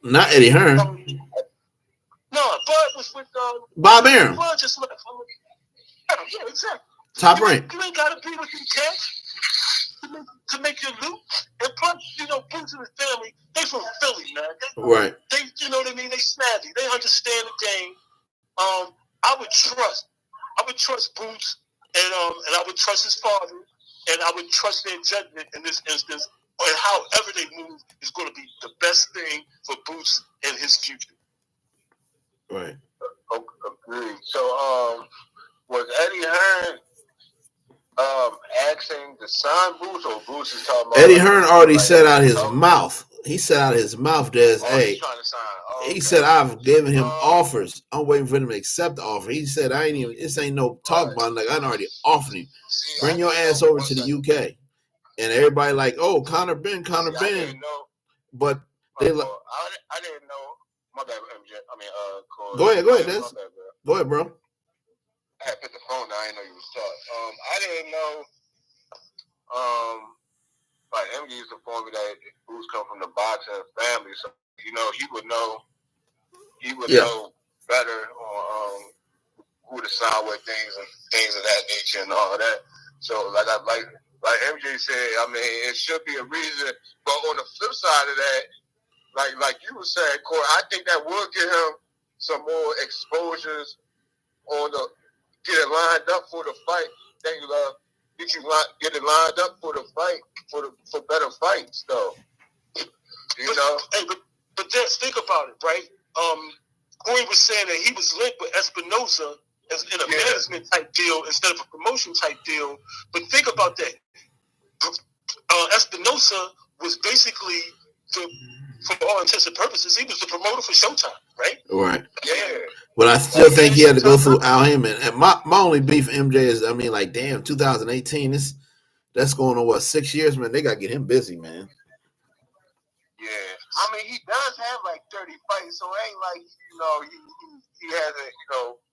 Not Eddie Hearn. No, Bud was with Bob Arum. Bud just left. Yeah, exactly. Top Rank. You ain't got to be with these cats to make your loot. And plus, Boots and his family, they from Philly, man. Right. They, you know what I mean? They snazzy. They understand the game. I would trust Boots, and I would trust his father, and I would trust their judgment in this instance. And however they move is going to be the best thing for Boots and his future. Right. Agreed. So, was Eddie Hearn asking to sign Boots, or Boots is talking about? Eddie Hearn already said out his mouth. He said out his mouth, Des, hey. He's trying to sign. He said, I've given him offers. I'm waiting for him to accept the offer. He said, this ain't no talk about it. Like, I already offered him. Bring your ass over to the UK. And everybody like, oh, Conor Ben. But they like, I didn't know. My bad, MJ. Corey. Go ahead, Des. Go ahead, bro. I had put the phone down. I didn't know you was talking. I didn't know. Like MJ used to inform me that Boots come from the boxing family, so he would know. He would know better on who to sign with, things of that nature and all that. So like MJ said, it should be a reason. But on the flip side of that, like you were saying, Corey, I think that would give him some more exposures on the get it lined up for the fight. Thank you, love. Get it lined up for the fight, for better fights, though. But just think about it, right? Corey was saying that he was linked with Espinosa as in a management type deal instead of a promotion type deal. But think about that. Espinosa was basically, for all intents and purposes, he was the promoter for Showtime, right? Right. Yeah. But I still think he had to go through Al Heyman. And my only beef MJ is, damn, 2018, that's going on, 6 years, man? They got to get him busy, man. Yeah. He does have like 30 fights, so it ain't like, he hasn't,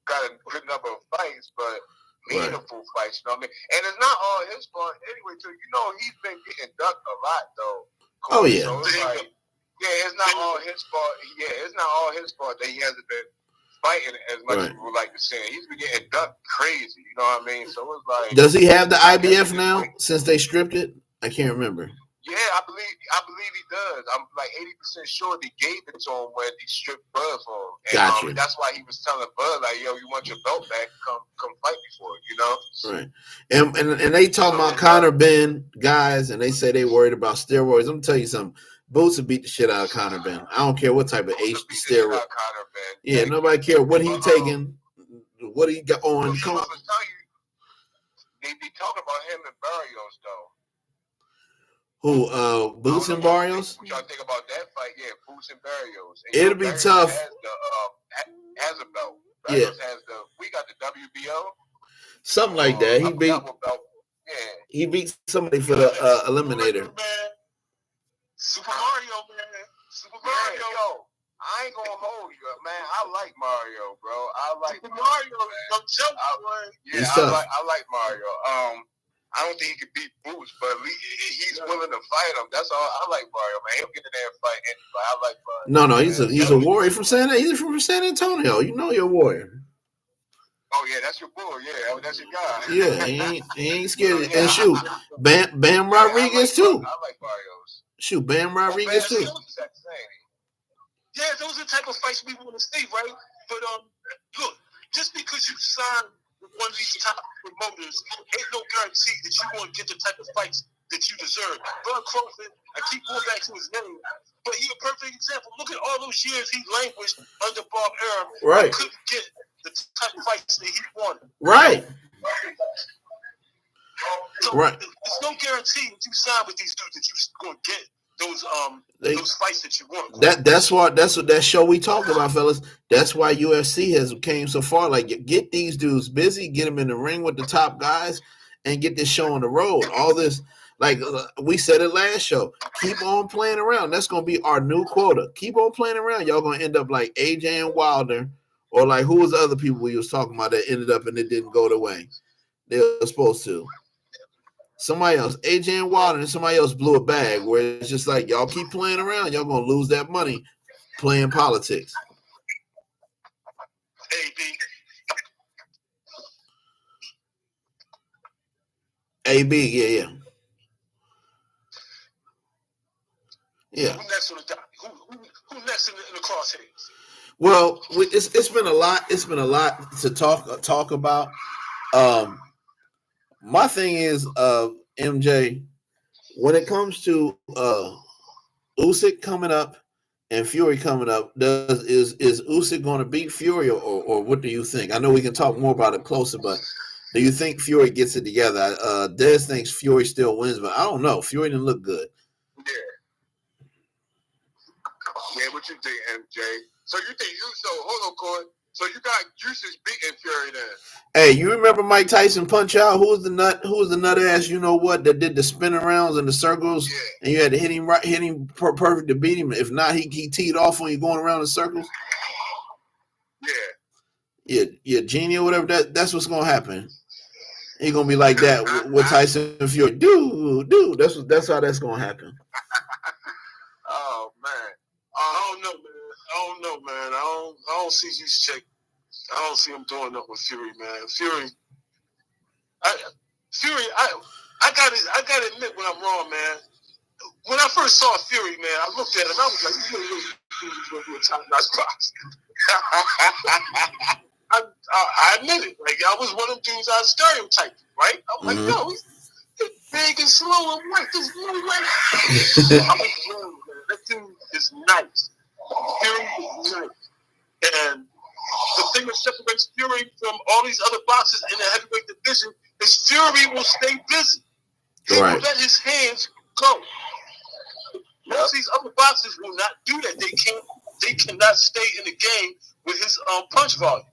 got a good number of fights, but meaningful fights, you know what I mean? And it's not all his fault anyway, too. He's been getting ducked a lot, though. Oh, yeah. So it's like, it's not all his fault. Yeah, it's not all his fault that he hasn't been fighting as much as we would like to say. He's been getting ducked crazy, you know what I mean? So it's like, does he have the IBF now since they stripped it? I can't remember. Yeah, I believe he does. I'm like 80% sure they gave it to him when they stripped Bud for him. And gotcha. That's why he was telling Bud, like, yo, you want your belt back, come fight me for it, Right. And they talking about Conor Ben guys, and they say they worried about steroids. I'm gonna tell you something. Boots will beat the shit out of Conor Ben. I don't care what type of steroid. Yeah, nobody care what he taking, what he got on. They be talking about him and Barrios though. Who? Boots and Barrios? What y'all think about that fight? Yeah, Boots and Barrios. And it'll be tough. Has a belt. Barrios has we got the WBO. Something like that. He beat somebody for the eliminator. Super Mario, man. Super Mario. Yo, I ain't gonna hold you, man. I like Mario, bro. I like Super Mario. No joke, boy. Yeah, I like Mario. I don't think he can beat Boots, but at least he's willing to fight him. That's all. I like Mario, man. He'll get in there and fight anybody. I like Mario. No, he's a warrior from He's from San Antonio. You know you're a warrior. Oh yeah, that's your boy. Yeah, that's your guy. Yeah, he ain't scared. And shoot, Bam Rodriguez too. I like Mario's. Shoot, Bam Rodriguez too. Yeah, those are the type of fights we want to see, right? But look, just because you sign with one of these top promoters, ain't no guarantee that you're going to get the type of fights that you deserve. Bud Crawford, I keep going back to his name, but he's a perfect example. Look at all those years he languished under Bob Arum. Right. Couldn't get the type of fights that he wanted. Right. So right. There's no guarantee that you sign with these dudes that you're going to get those fights that you want. That's what that show we talked about, fellas. That's why UFC has came so far. Like, get these dudes busy, get them in the ring with the top guys, and get this show on the road. All this, like we said it last show, keep on playing around. That's gonna be our new quota. Keep on playing around. Y'all gonna end up like AJ and Wilder, or like who was the other people we was talking about that ended up and it didn't go the way they were supposed to. Somebody else, AJ and Wilder, and somebody else blew a bag where it's just like, y'all keep playing around, y'all gonna lose that money playing politics. AB, yeah. Who next on the who next in the crosshairs? Well, it's been a lot. It's been a lot to talk about. My thing is, MJ, when it comes to Usyk coming up and Fury coming up, is Usyk going to beat Fury, or what do you think? I know we can talk more about it closer, but do you think Fury gets it together? Des thinks Fury still wins, but I don't know. Fury didn't look good. Yeah, what you think, MJ? So you think hold on, Corey. So you got Usyk beating Fury then? Hey, you remember Mike Tyson punch out? Who was the nut ass? You know what? That did the spin arounds and the circles, and you had to hit him perfect to beat him. If not, he teed off when you're going around in circles. Yeah, Genie or whatever. That's what's gonna happen. He gonna be like that with Tyson and Fury. Dude. That's how that's gonna happen. Oh man. I don't know, man. I don't see Usyk. I don't see him doing nothing with Fury, man. Fury. I gotta admit when I'm wrong, man. When I first saw Fury, man, I looked at him. I was like, he's gonna do a top-notch box. I admit it. Like, I was one of them dudes I stereotyped, right? I'm like, yo, he's big and slow and white. There's no way. I'm like, yo, man, that dude is nice. Fury is nice. And the thing that separates Fury from all these other boxers in the heavyweight division is Fury will stay busy. He will let his hands go. Most of these other boxers will not do that. They cannot stay in the game with his punch volume.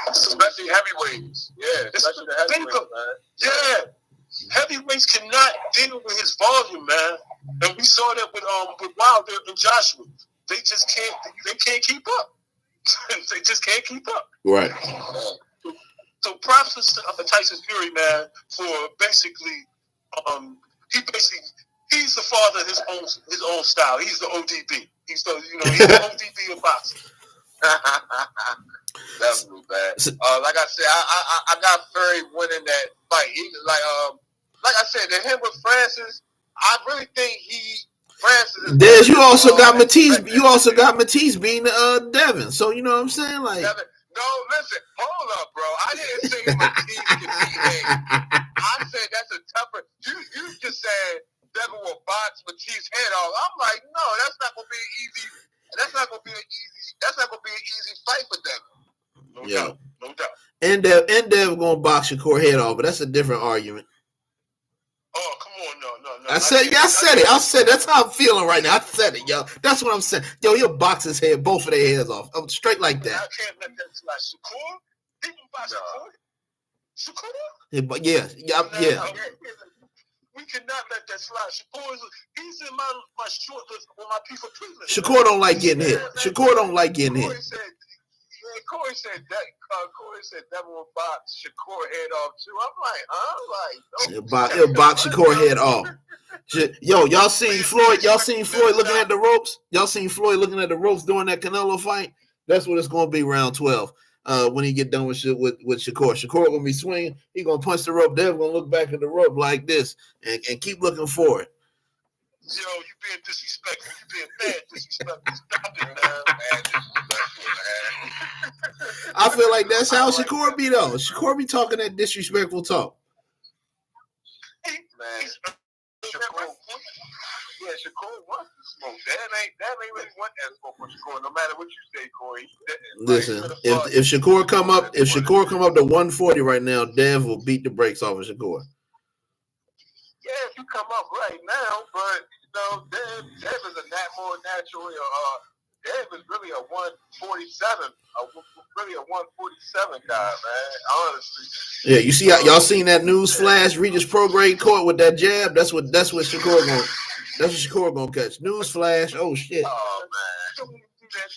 Especially heavyweights. Yeah, especially the heavyweights, man. Yeah. Heavyweights cannot deal with his volume, man. And we saw that with Wilder and Joshua. They just can't. They can't keep up. They just can't keep up. Right. So props to Tyson Fury, man, for basically, he's the father of his own style. He's the ODB. He's the ODB of boxing. Definitely bad. Like I said, I got Fury winning that fight. Like I said, to him with Francis, I really think Francis. Des, you also got Matisse. You also got Matisse beating Devin. So you know what I'm saying, like. Devin, no, listen, hold up, bro. I didn't say Matisse can beat Haney. I said that's a tougher. You just said Devin will box Matisse's head off. I'm like, no, that's not gonna be easy. That's not gonna be an easy fight for Devin. No doubt. And Dev gonna box Shakur head off, but that's a different argument. Oh, come on, no. I said it. That's how I'm feeling right now. I said it, yo. That's what I'm saying. Yo, he'll box his head, both of their heads off. I'm straight like that. I can't let that slide. Shakur? He can box Shakur? Yeah. We cannot let that slide. Shakur he's in my short list on my piece of privilege. Shakur don't like getting hit. Shakur don't like getting hit. Corey said that. Corey said Devin will box Shakur head off too. I'm like, huh? He'll box Shakur head off. Yo, y'all seen Floyd? Y'all seen Floyd looking at the ropes? Y'all seen Floyd looking at the ropes during that Canelo fight? That's what it's gonna be round 12. When he get done with Shakur. Shakur gonna be swinging. He gonna punch the rope. Devin gonna look back at the rope like this and keep looking for it. Yo, you being disrespectful. You being mad disrespectful. Stop it, man. I feel like that's how Shakur be though. Shakur be talking that disrespectful talk. Man, Shakur wants to smoke. That ain't really want that smoke for Shakur. No matter what you say, Corey. Listen, if Shakur come up to 140 right now, Dev will beat the brakes off of Shakur. Yeah, if you come up right now, but Dev is more natural. Dev is really a 147, really a 147 guy, man. Honestly. Yeah, you see, y'all seen that news flash? Regis Prograde caught with that jab. That's what Shakur gonna. That's what Shakur gonna catch. News flash. Oh shit. Oh man.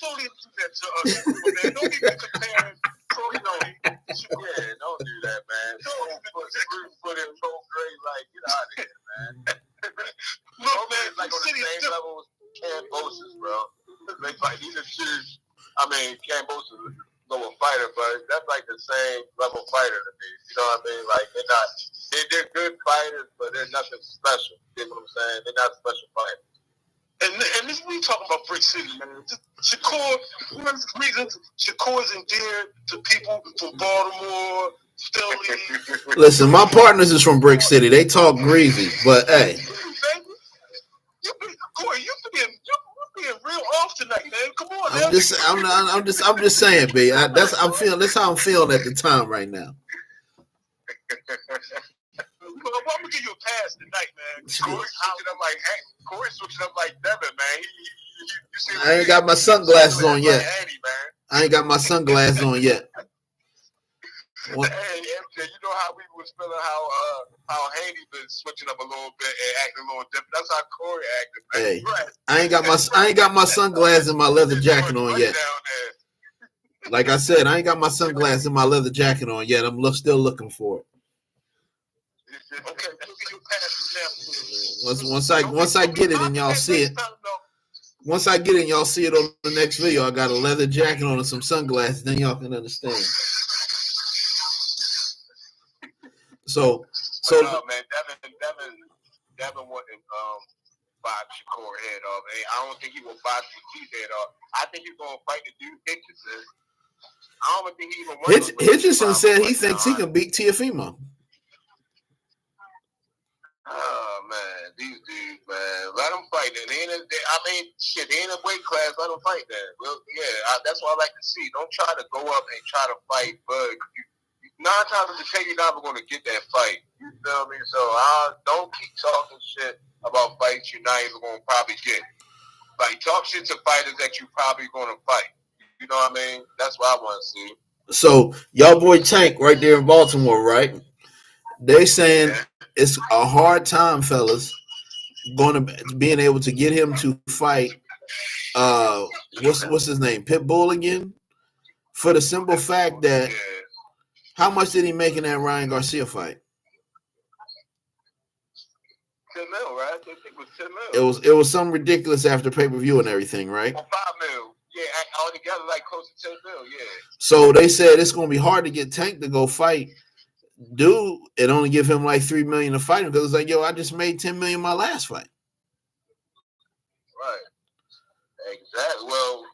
Don't even do that to us, man. Don't even compare. Yeah, don't do that, man. Don't put in Prograde like get out of here, man. Look, man, like on the same level as Cambosis, bro. Like these are two. I mean, Cambosis is a lower fighter, but that's like the same level fighter to me. You know what I mean? Like they're good fighters, but they're nothing special. You know what I'm saying? They're not special fighters. And this we talking about Brick City, man. Shakur, one of the reasons Shakur is endeared to people from Baltimore, Philly. Listen, my partners is from Brick City. They talk greasy, but hey. Corey, you being real off tonight, man. Come on, man. I'm just saying, B. That's how I'm feeling at the time right now. I'm gonna give you a pass tonight, man. Corey's switching up like Devin, man. You see I ain't got my sunglasses on yet. I ain't got my sunglasses on yet. Hey, MJ, you know how we was feeling how Haney been switching up a little bit and acting a little different. That's how Corey acted. Hey, I ain't got my sunglasses and my leather jacket on yet. Like I said, I ain't got my sunglasses and my leather jacket on yet. I'm still looking for it. Okay, once I get it and y'all see it. Once I get it and y'all see it on the next video, I got a leather jacket on and some sunglasses, then y'all can understand. So no, man, Devin wouldn't box Shakur head off. I don't think he will box Shakur's head off. I think he's gonna fight the dude Hitchison. I don't think he even wants Hitchison said he thinks he can beat Teofimo. Oh man, these dudes, man, let them fight. They ain't a weight class. Let them fight that. Well, yeah, that's what I like to see. Don't try to go up and try to fight Bud. 9 times out of 10, you're never going to get that fight. You feel me? So don't keep talking shit about fights you're not even going to probably get. Like, talk shit to fighters that you're probably going to fight. You know what I mean? That's what I want to see. So, y'all boy Tank right there in Baltimore, right? They saying it's a hard time, fellas, being able to get him to fight. What's his name? Pitbull again? For the simple fact that how much did he make in that Ryan Garcia fight? 10 mil, right? I think it was 10 mil. It was something ridiculous after pay-per-view and everything, right? 5 mil. Yeah, altogether like close to 10 mil, yeah. So they said it's going to be hard to get Tank to go fight dude and only give him like $3 million to fight him because it's like, yo, I just made $10 million my last fight. Right. Exactly. Well,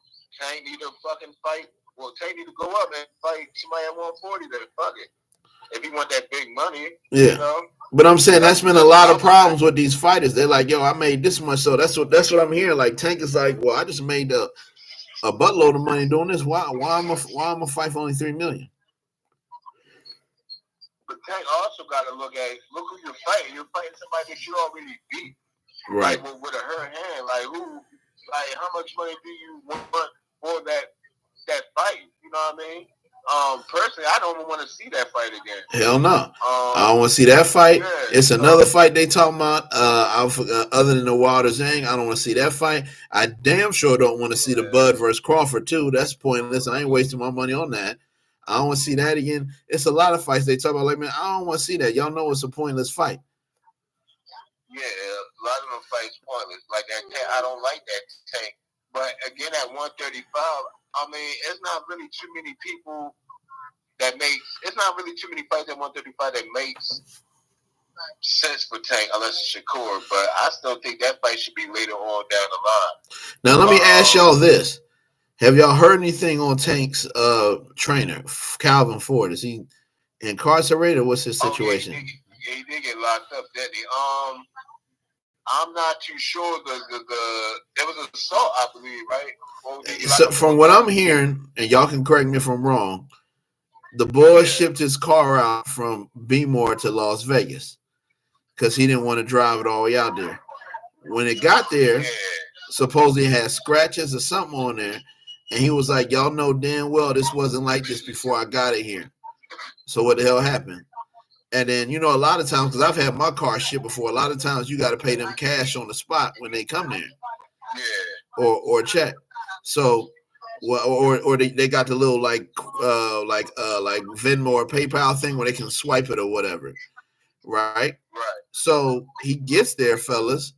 Tank need to fucking fight. Well, Tank need to go up and fight somebody at 140 then. Fuck it. If you want that big money, yeah. You know? But I'm saying that's been a lot of problems with these fighters. They're like, yo, I made this much. So that's what I'm hearing. Like Tank is like, well, I just made a buttload of money doing this. Why am I fight for only $3 million? But Tank also got to look who you're fighting. You're fighting somebody that you already beat, right? Like with a hurt hand. Like how much money do you want for that fight? You know what I mean? Personally, I don't even want to see that fight again. Hell no. I don't want to see that fight. Yeah, it's another fight they talking about. Other than the Wilder Zhang, I don't want to see that fight. I damn sure don't want to see the Bud versus Crawford too. That's pointless. I ain't wasting my money on that. I don't want to see that again. It's a lot of fights they talk about. Like, man, I don't want to see that. Y'all know it's a pointless fight. Yeah, a lot of them fights pointless. Like that, I don't like that Tank. But again, at 135, I mean, it's not really too many people that makes. It's not really too many fights at 135 that makes sense for Tank, unless it's Shakur. But I still think that fight should be later on down the line. Now, let me ask y'all this: have y'all heard anything on Tank's trainer, Calvin Ford? Is he incarcerated? Or what's his situation? He did get locked up, didn't he? I'm not too sure. There was an assault, I believe, right? So from what I'm hearing, and y'all can correct me if I'm wrong, the boy shipped his car out from Bmore to Las Vegas because he didn't want to drive it all the way out there. When it got there, supposedly it had scratches or something on there, and he was like, y'all know damn well this wasn't like this before I got it here. So what the hell happened? And then, you know, a lot of times, because I've had my car shipped before, a lot of times you got to pay them cash on the spot when they come there. Yeah. Or check. So, or they got the little like Venmo or PayPal thing where they can swipe it or whatever. Right? Right. So he gets there, fellas,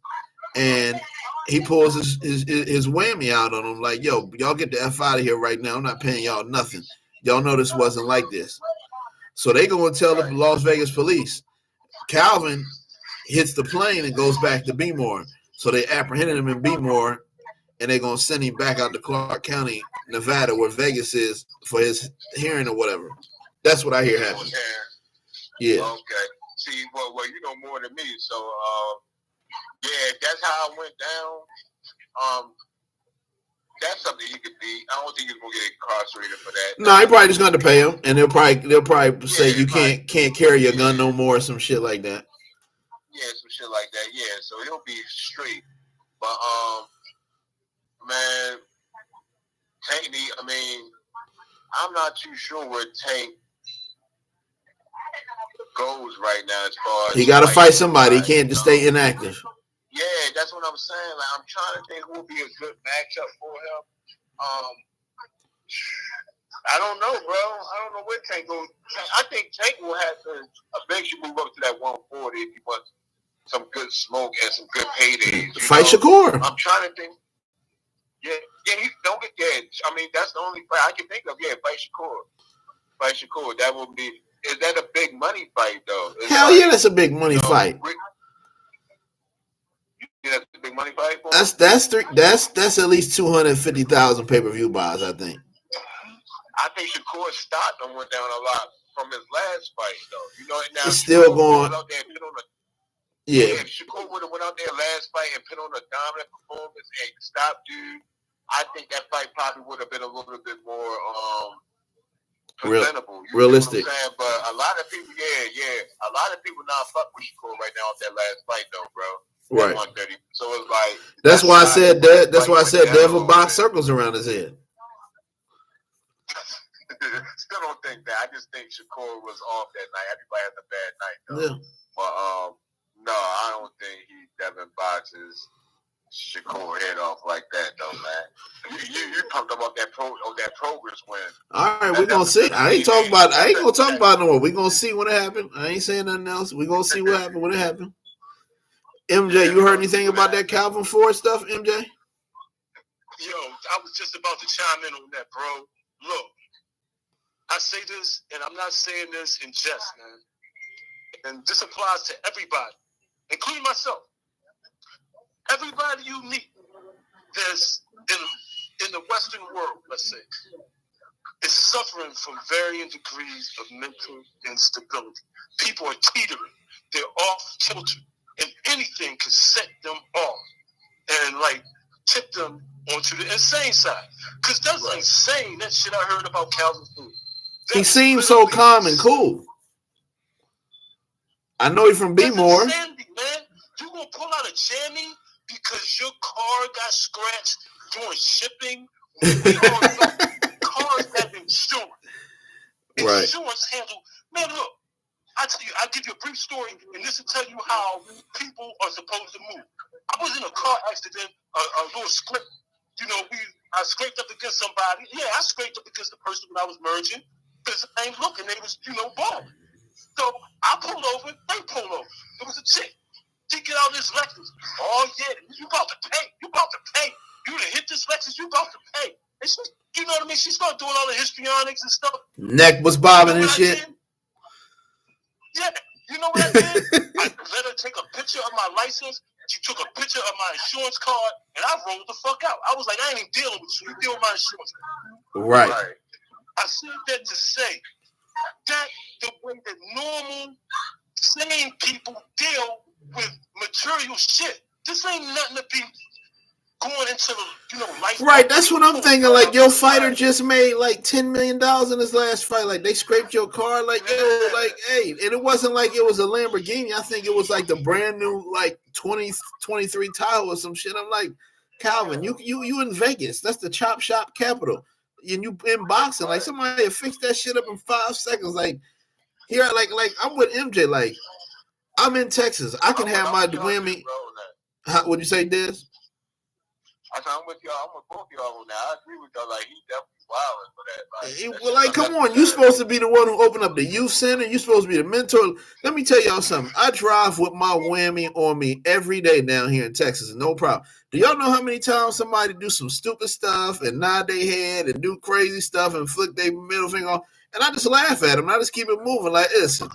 and he pulls his whammy out on them like, yo, y'all get the F out of here right now. I'm not paying y'all nothing. Y'all know this wasn't like this. So they go and tell the Las Vegas police. Calvin hits the plane and goes back to Bmore. So they apprehended him in Bmore, and they're going to send him back out to Clark County, Nevada, where Vegas is, for his hearing or whatever. That's what I hear happening. Yeah. Okay. See, well, you know more than me. So, yeah, that's how it went down. That's something he could be. I don't think he's gonna get incarcerated for that. No, he probably just gonna pay him, and they'll probably say you can't carry your gun no more, or some shit like that. Yeah, some shit like that. Yeah, so he'll be straight. But man, Tank. I mean, I'm not too sure where Tank goes right now as far as he got to fight somebody. He can't just stay inactive. Yeah, that's what I'm saying. Like, I'm trying to think who would be a good matchup for him. I don't know, bro. I don't know where Tank goes. I think Tank will have to eventually move up to that 140 if he wants some good smoke and some good paydays. Fight Shakur. I'm trying to think. Yeah, he don't get dead. I mean, that's the only fight I can think of. Yeah, fight Shakur. That would be. Is that a big money fight though? Hell yeah, that's a big money fight. That's a big money fight for that's at least 250,000 pay-per-view buys, I think. I think Shakur's stock went down a lot from his last fight, though. You know, now it's still going. If Shakur would have went out there last fight and put on a dominant performance and stopped dude, I think that fight probably would have been a little bit more presentable. Realistic. But a lot of people, a lot of people not fuck with Shakur right now off that last fight, though, bro. Right. 130. So it's like that's why I said that. That's why I said Devin box circles around his head. Still don't think that. I just think Shakur was off that night. Everybody has a bad night, though. Yeah. But no, I don't think Devin boxes Shakur head off like that, though, man. You talked about that progress win. All right, we're gonna see. I ain't gonna talk about it no more. We're gonna see what happened. I ain't saying nothing else. We're gonna see what happened when it happened. MJ, you heard anything about that Calvin Ford stuff, MJ? Yo, I was just about to chime in on that, bro. Look, I say this, and I'm not saying this in jest, man. And this applies to everybody, including myself. Everybody you meet, there's in the Western world, let's say, is suffering from varying degrees of mental instability. People are teetering. They're off kilter. And anything could set them off and, like, tip them onto the insane side. Because that's insane, that shit I heard about Calvin Ford. He seems so calm and cool. I know he's from Bmore. Insanity, man. You gonna pull out a jammy because your car got scratched during shipping? We all know cars have insurance. Right. Insurance handle. Man, look, I tell you, I'll give you a brief story, and this will tell you how people are supposed to move. I was in a car accident, a little scrape. You know, I scraped up against somebody. Yeah, I scraped up against the person when I was merging because they ain't looking. They was, balling. So I pulled over. They pulled over. It was a chick. She get out this Lexus. Oh yeah, you about to pay. You about to pay. You done hit this Lexus. You about to pay. And she, you know what I mean? She started doing all the histrionics and stuff. Neck was bobbing and shit. Yeah, you know what I did? I let her take a picture of my license. She took a picture of my insurance card, and I rolled the fuck out. I was like, I ain't even dealing with you. You deal with my insurance card. Right. I said that to say that the way that normal, sane people deal with material shit. This ain't nothing to be going into the, life. Right, that's what I'm thinking. Like, your fighter just made like $10 million in his last fight. Like, they scraped your car. Like, yo, like, hey, and it wasn't like it was a Lamborghini. I think it was like the brand new, like 2023 Tahoe or some shit. I'm like, Calvin, you in Vegas? That's the chop shop capital. And you in boxing? Like, somebody fixed that shit up in 5 seconds. Like, here, like I'm with MJ. Like, I'm in Texas. I can have my whammy. What'd you say, Des? I'm with y'all. I'm with both y'all on that. I agree with y'all. Like, he definitely wilding for that. Well, like, come on. You're supposed to be the one who opened up the youth center. You're supposed to be the mentor. Let me tell y'all something. I drive with my whammy on me every day down here in Texas. No problem. Do y'all know how many times somebody do some stupid stuff and nod their head and do crazy stuff and flick their middle finger off? And I just laugh at them. I just keep it moving. Like, listen,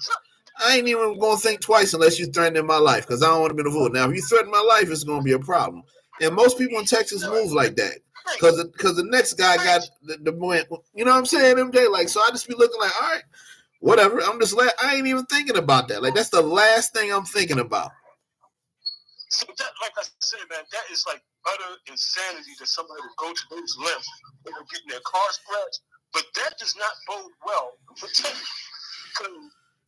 I ain't even going to think twice unless you threaten my life because I don't want to be the fool. Now, if you threaten my life, it's going to be a problem. And most people in Texas move like that because the next guy got the you know what I'm saying, MJ? Like, so I just be looking like, all right, whatever. I'm just like, I ain't even thinking about that. Like, that's the last thing I'm thinking about. So that, like I said, man, that is like utter insanity that somebody would go to those lengths and getting their car scratched. But that does not bode well for Tank.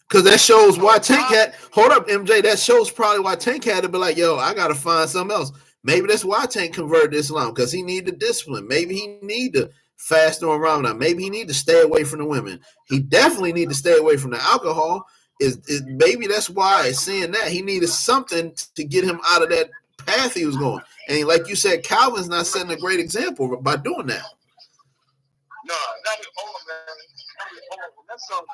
Because that shows why Tank had, hold up, MJ, that shows probably why Tank had to be like, yo, I got to find something else. Maybe that's why Tank converted to Islam, because he need the discipline. Maybe he need to fast on Ramadan. Maybe he need to stay away from the women. He definitely need to stay away from the alcohol. Maybe that's why, seeing that, he needed something to get him out of that path he was going. And like you said, Calvin's not setting a great example by doing that. No, not at all, man. Not at all.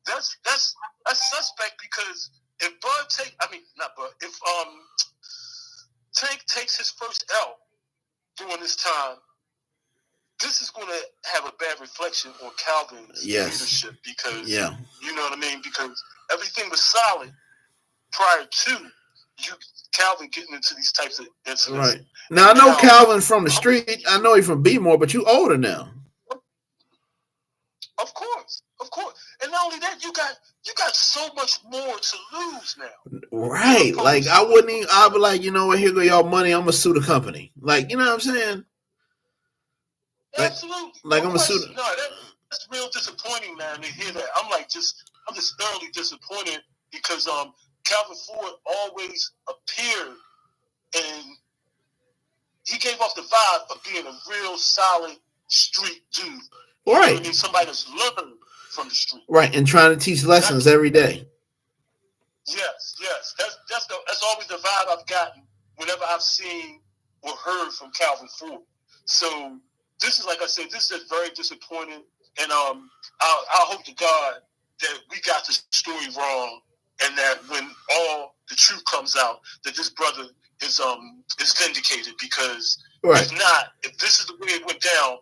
That's suspect because if if Tank takes his first L during this time, this is going to have a bad reflection on Calvin's leadership because, you know what I mean? Because everything was solid prior to Calvin getting into these types of incidents. Right. Now, I know Calvin from the street. I know he from B-More, but you older now. Of course. And not only that, you got so much more to lose now. Right. Like, I'll be like, you know what, here go y'all money, I'm going to sue the company. Like, you know what I'm saying? Absolutely. Like, I'm going to sue No, that's real disappointing, man, to hear that. I'm just thoroughly disappointed because Calvin Ford always appeared and he gave off the vibe of being a real solid street dude. You right. know what I mean? Somebody that's learned from the street. Right, and trying to teach lessons every day. Yes. That's always the vibe I've gotten whenever I've seen or heard from Calvin Ford. So this is, like I said, this is very disappointing. And I hope to God that we got the story wrong and that when all the truth comes out, that this brother is vindicated because if not, if this is the way it went down,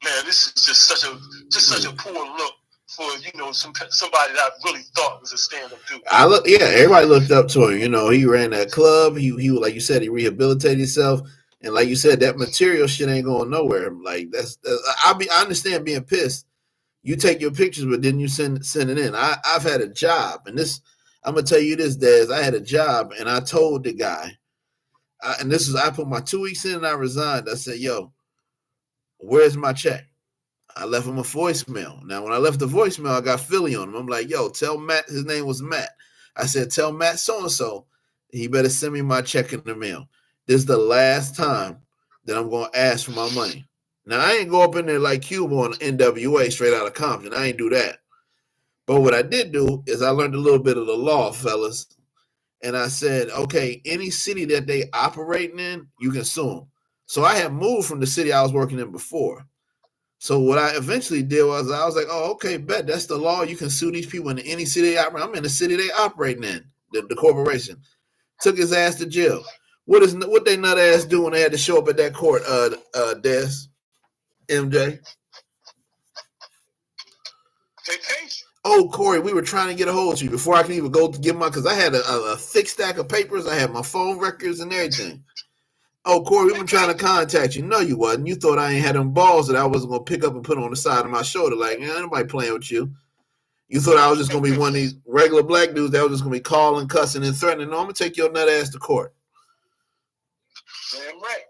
man, this is just such a poor look for somebody that I really thought was a stand-up dude. Everybody looked up to him. You know, he ran that club. He like you said, he rehabilitated himself, and like you said, that material shit ain't going nowhere. Like I understand being pissed. You take your pictures, but then you send it in. I've had a job, and this I'm gonna tell you this, Des. I had a job, and I told the guy, I put my 2 weeks in, and I resigned. I said, yo, where's my check? I left him a voicemail. Now, when I left the voicemail, I got Philly on him. I'm like, yo, tell Matt, his name was Matt. I said, tell Matt so-and-so, he better send me my check in the mail. This is the last time that I'm going to ask for my money. Now, I ain't go up in there like Cuba on NWA straight out of Compton. I ain't do that. But what I did do is I learned a little bit of the law, fellas. And I said, okay, any city that they operating in, you can sue them. So I had moved from the city I was working in before. So what I eventually did was I was like, oh, okay, bet that's the law. You can sue these people in any city they operate. I'm in the city they operating in, the corporation. Took his ass to jail. What they nut ass do when they had to show up at that court, Des, MJ? They paid you. Oh, Corey, we were trying to get a hold of you before I could even go to get my, because I had a thick stack of papers. I had my phone records and everything. Oh, Corey, we've been trying to contact you. No, you wasn't. You thought I ain't had them balls that I wasn't going to pick up and put on the side of my shoulder. Like, nobody playing with you. You thought I was just going to be one of these regular black dudes that was just going to be calling, cussing, and threatening. No, I'm going to take your nut ass to court. Damn right.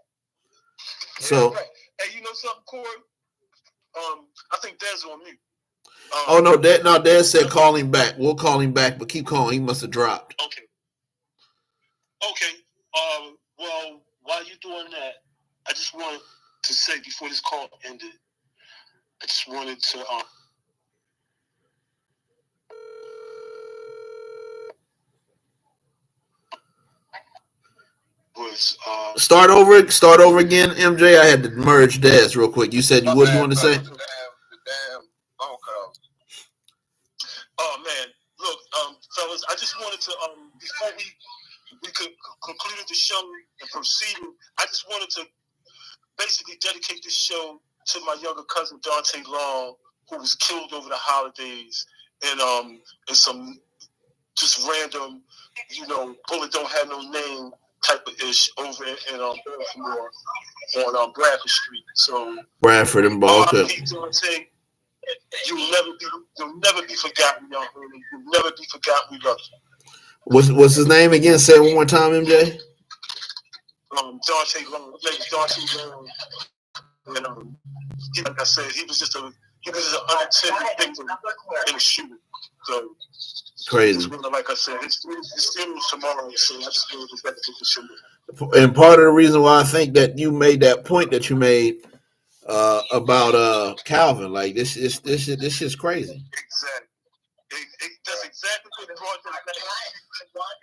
So, right. Hey, you know something, Corey? I think Des on mute. Oh no, Dad said call him back. We'll call him back, but keep calling. He must have dropped. Okay. Well, while you're doing that, I just wanted to say before this call ended, I just wanted to start over again, MJ. I had to merge Daz real quick. You said you what you want to say? Oh man, look, fellas, I just wanted to before we concluded the show and proceeded, I just wanted to basically dedicate this show to my younger cousin Dante Long, who was killed over the holidays in some just random, bullet don't have no name type of ish over in Baltimore on Bradford Street. So Bradford and Baltimore. You'll never be forgotten, young homie. You'll never be forgotten. We love you. What's his name again? Say it one more time, MJ. Dante Long. His name is Dante Long. And like I said, he was just an unintended victim in a shooting. So crazy. Like I said, his funeral's tomorrow, so I just wanted to dedicate the show. And part of the reason why I think that you made that point that you made about Calvin, like this is crazy. Exactly. That's exactly what brought them back.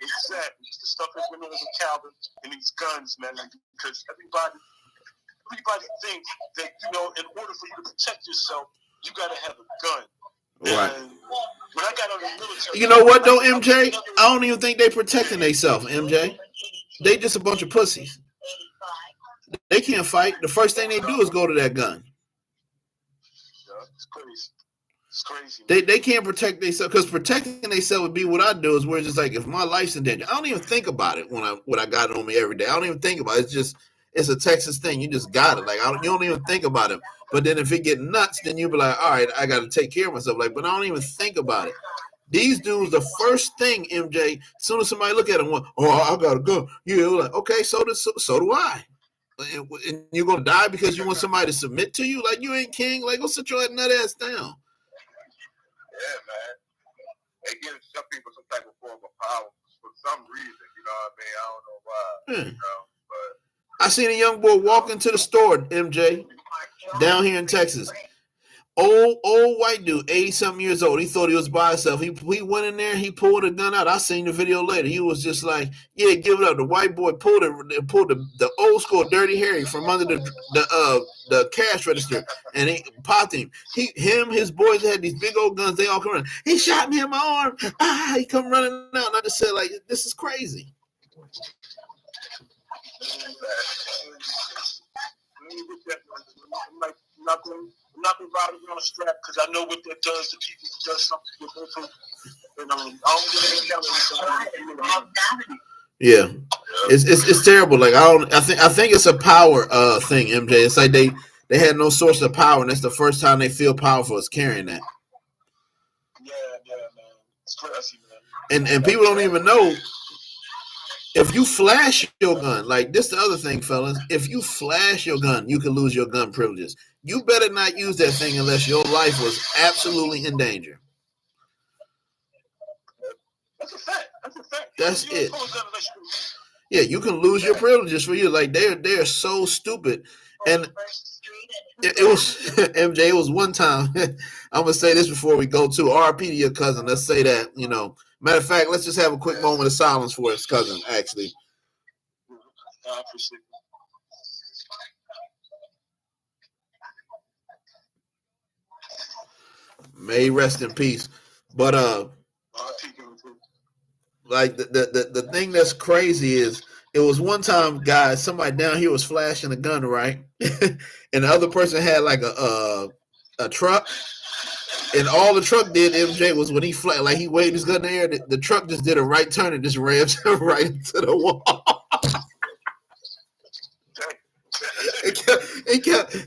Exactly. It's the stuff that went on with Calvin and these guns, man. Because everybody thinks that in order for you to protect yourself, you got to have a gun. Right. And when I got out of the military, you know what though, MJ? I don't even think they protecting themselves, MJ. They just a bunch of pussies. They can't fight. The first thing they do is go to that gun. Yeah, it's crazy. It's crazy. They can't protect themselves, because protecting themselves would be what I do is where it's just like if my life's in danger, I don't even think about it when I got it on me every day. I don't even think about it. It's a Texas thing. You just got it. Like you don't even think about it. But then if it get nuts, then you be like, all right, I got to take care of myself. Like, but I don't even think about it. These dudes, the first thing, MJ, as soon as somebody look at them, I gotta go. You're like, okay, so do I. And you're gonna die because you want somebody to submit to you? Like you ain't king. Like go sit your nut ass down. Yeah, man. They give some people some type of form of power for some reason. You know what I mean? I don't know why. But I seen a young boy walk into the store, MJ, down here in Texas. Old white dude, 80-something years old. He thought he was by himself. He went in there. He pulled a gun out. I seen the video later. He was just like, "Yeah, give it up." The white boy pulled the old school Dirty Harry from under the cash register, and he popped him. His boys had these big old guns. They all come running. He shot me in my arm. He come running out, and I just said, like, this is crazy. I'm not gonna ride around a strap because I know what that does to people who does something with them. And I don't get yeah, it's terrible. Like I think it's a power thing, MJ. It's like they had no source of power, and that's the first time they feel powerful is carrying that. Yeah, man. It's crazy, man. And people don't even know. If you flash your gun, like this the other thing, fellas, if you flash your gun, you can lose your gun privileges. You better not use that thing unless your life was absolutely in danger. That's a fact. That's it. Yeah, you can lose your privileges for you. Like they're so stupid. And it was MJ. It was one time. I'm gonna say this before we go to RP to your cousin. Let's say that, you know. Matter of fact, let's just have a quick moment of silence for his cousin. Actually, I appreciate it. may rest in peace. But like the thing that's crazy is it was one time, guys, somebody down here was flashing a gun, right? And the other person had like a truck, and all the truck did, MJ, was when he like he waved his gun in the air, the truck just did a right turn and just rammed right into the wall.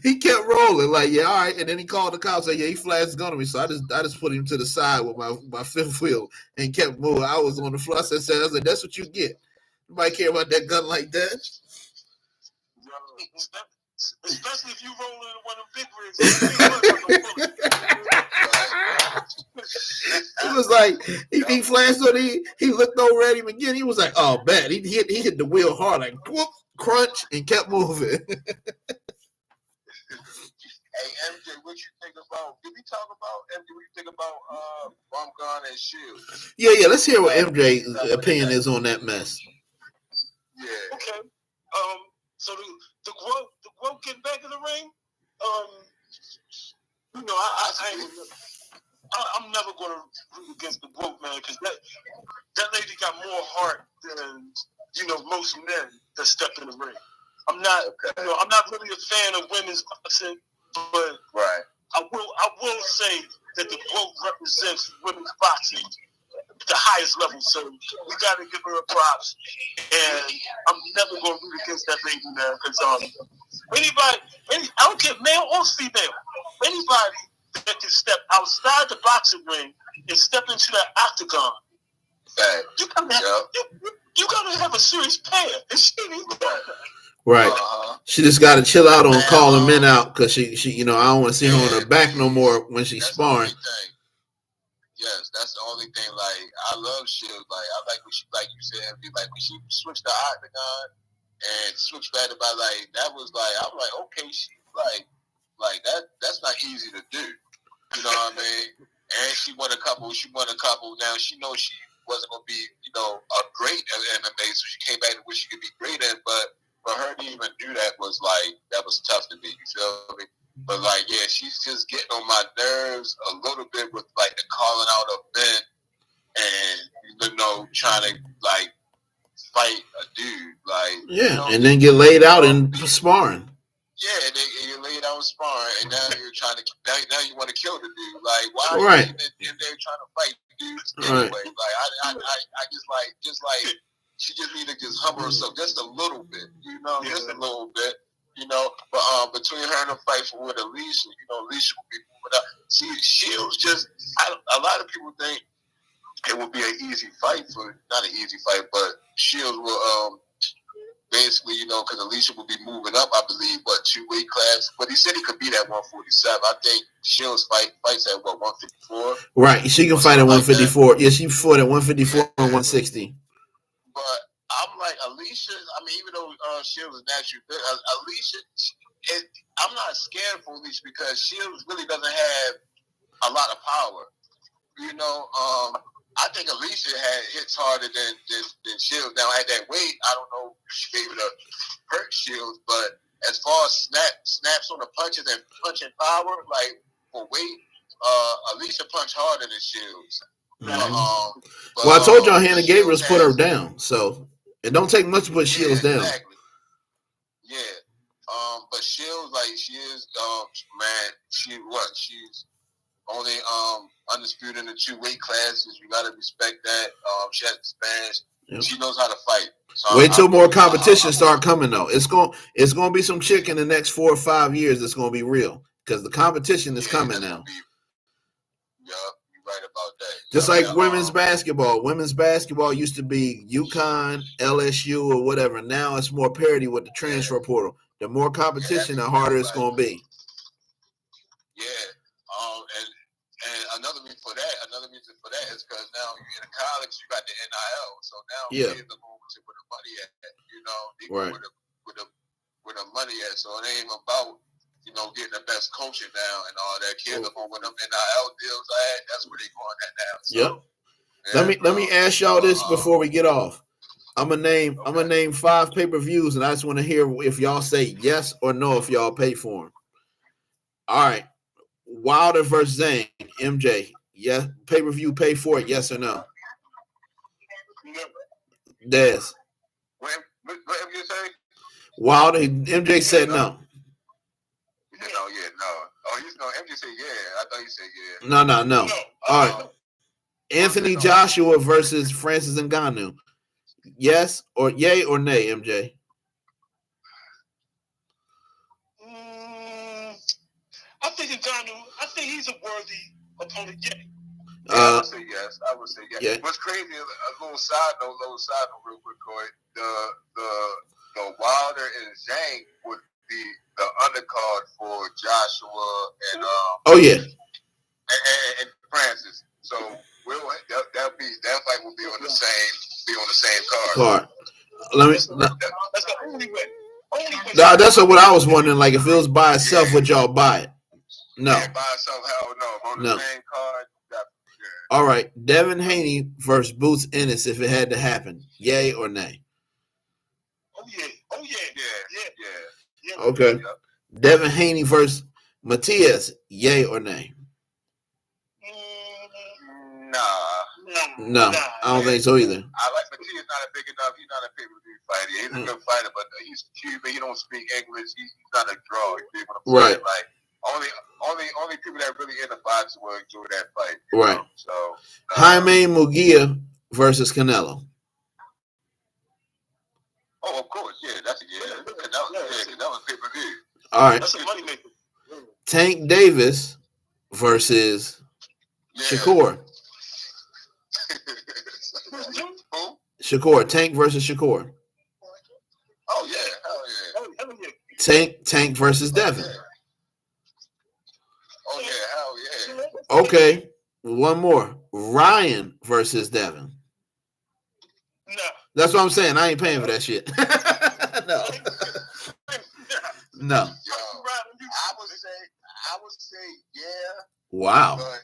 He kept rolling, like, yeah, all right. And then he called the cops, like, yeah, he flashed his gun on me. So I just put him to the side with my fifth wheel and kept moving. I was on the floor. I said, that's what you get. Nobody care about that gun like that. Especially if you roll in one of them big rigs. It was like he flashed on he looked over at him again. He was like, oh, bad. He hit the wheel hard, like whoop, crunch, and kept moving. Hey, MJ, what you think about? Did we talk about MJ? What you think about Bum Gun and Shields? Yeah. Let's hear what MJ's opinion is on that mess. Yeah. Okay. So the quote getting back in the ring. You know, I'm never going to root against the quote, man, because that lady got more heart than, you know, most men that step in the ring. I'm not really a fan of women's boxing, but right. I will say that the quote represents women's boxing at the highest level. So we got to give her a props, and I'm never going to root against that lady, man, because I don't care, male or female, anybody that can step outside the boxing ring and step into that octagon, you gotta have a serious pair, and she didn't even know that. Right. She just got to chill out on calling men out, because she you know, I don't want to see her on her back no more when she's sparring. Yes, that's the only thing. Like, I love Shields. Like, I like when she, like you said, like when she switched the octagon and switched back to like that was like, I'm like, okay, she like that's not easy to do. You know what I mean? And she won a couple. Now she knows she wasn't gonna be, you know, a great at MMA, so she came back to where she could be great at. But for her to even do that was tough to me. You feel me? But like, yeah, she's just getting on my nerves a little bit with like the calling out of men and, you know, trying to like fight a dude, like, yeah, you know, and then get laid out in sparring. Yeah, and you laid out sparring, and now you're trying to now you want to kill the dude. Like, why are you even in there trying to fight dudes anyway? Right. Like, I just like she just need to just humble herself just a little bit, you know, just a little bit, you know. But between her and the fight with Alicia, you know, Alicia will be moving up. See, Shields just a lot of people think it will be an easy fight not an easy fight, but Shields will basically, you know, because Alicia will be moving up, I believe, 2 weight class. But he said he could beat at 147. I think Shields fights at 154. Right, she can fight at 154. Like, yeah, she fought at 154 and 160. But I'm like, Alicia, I mean, even though Shields is naturally good, Alicia, I'm not scared for Alicia because Shields really doesn't have a lot of power. You know, I think Alicia hits harder than Shields. Now, at that weight, I don't know if she be able to hurt Shields, but as far as snaps on the punches and punching power, like for weight, Alicia punched harder than Shields. Mm-hmm. Well, I told y'all Hannah Gabriel's put her down, so it don't take much to put Shields down. Exactly. Yeah. But Shields, like, she is, man, she's only undisputed in the 2 weight classes. You gotta respect that. She has experience. Yep. She knows how to fight. So wait till more competition start coming though. It's gonna be some chick in the next 4 or 5 years that's gonna be real, because the competition is coming now. Yeah, you're right about that. Just like women's basketball. Women's basketball used to be UConn, LSU, or whatever. Now it's more parity with the transfer portal. The more competition, the harder it's gonna be. Yeah. And another reason for that is because now you're in college, you got the NIL. So now kids are going to where the money at, you know, right. where the money at. So So it ain't about, getting the best coaching now and all that. Kids are going with them NIL deals. That's where they going at now. So, yep. Let me ask y'all this before we get off. I'm gonna name 5 pay-per-views, and I just want to hear if y'all say yes or no if y'all pay for them. All right, Wilder versus Zane, MJ. Yeah, pay-per-view, pay for it. Yes or no? Des. What MJ say? Wilder. MJ said no. No. Oh, MJ said yeah. I thought you said yeah. No. All right. Anthony Joshua versus Francis Ngannou. Yes or yay or nay, MJ? I think Ngannou. I think he's a worthy opponent. Yay. I would say yes. Yeah. What's crazy is a little side note, real quick, Corey. The Wilder and Zhang would be the undercard for Joshua and and Francis. So that fight will be on the same card. That's the only way. That's what I was wondering. Like, if it was by itself, would y'all buy it? No. Yeah, by itself, hell no. On the same card. All right, Devin Haney versus Boots Ennis if it had to happen. Yay or nay? Oh yeah. Okay. Yep. Devin Haney versus Matias. Yay or nay? No, I don't think so either. I like Matias. Not a big enough. He's not a pay-per-view fighter. He's a good fighter, but he's Cuban. He don't speak English. He's not a draw. Right. Like only people that really into boxing will enjoy that fight. Right. So Jaime Munguia versus Canelo. Oh, of course, yeah, that's Canelo's pay-per-view. All right. That's a money maker. Tank Davis versus Shakur. Who? Shakur. Tank versus Shakur. Oh yeah, hell yeah. Tank versus Devin. Oh yeah, hell yeah. Okay, one more. Ryan versus Devin. No. That's what I'm saying. I ain't paying for that shit. No. No. Yo, I would say yeah. Wow. But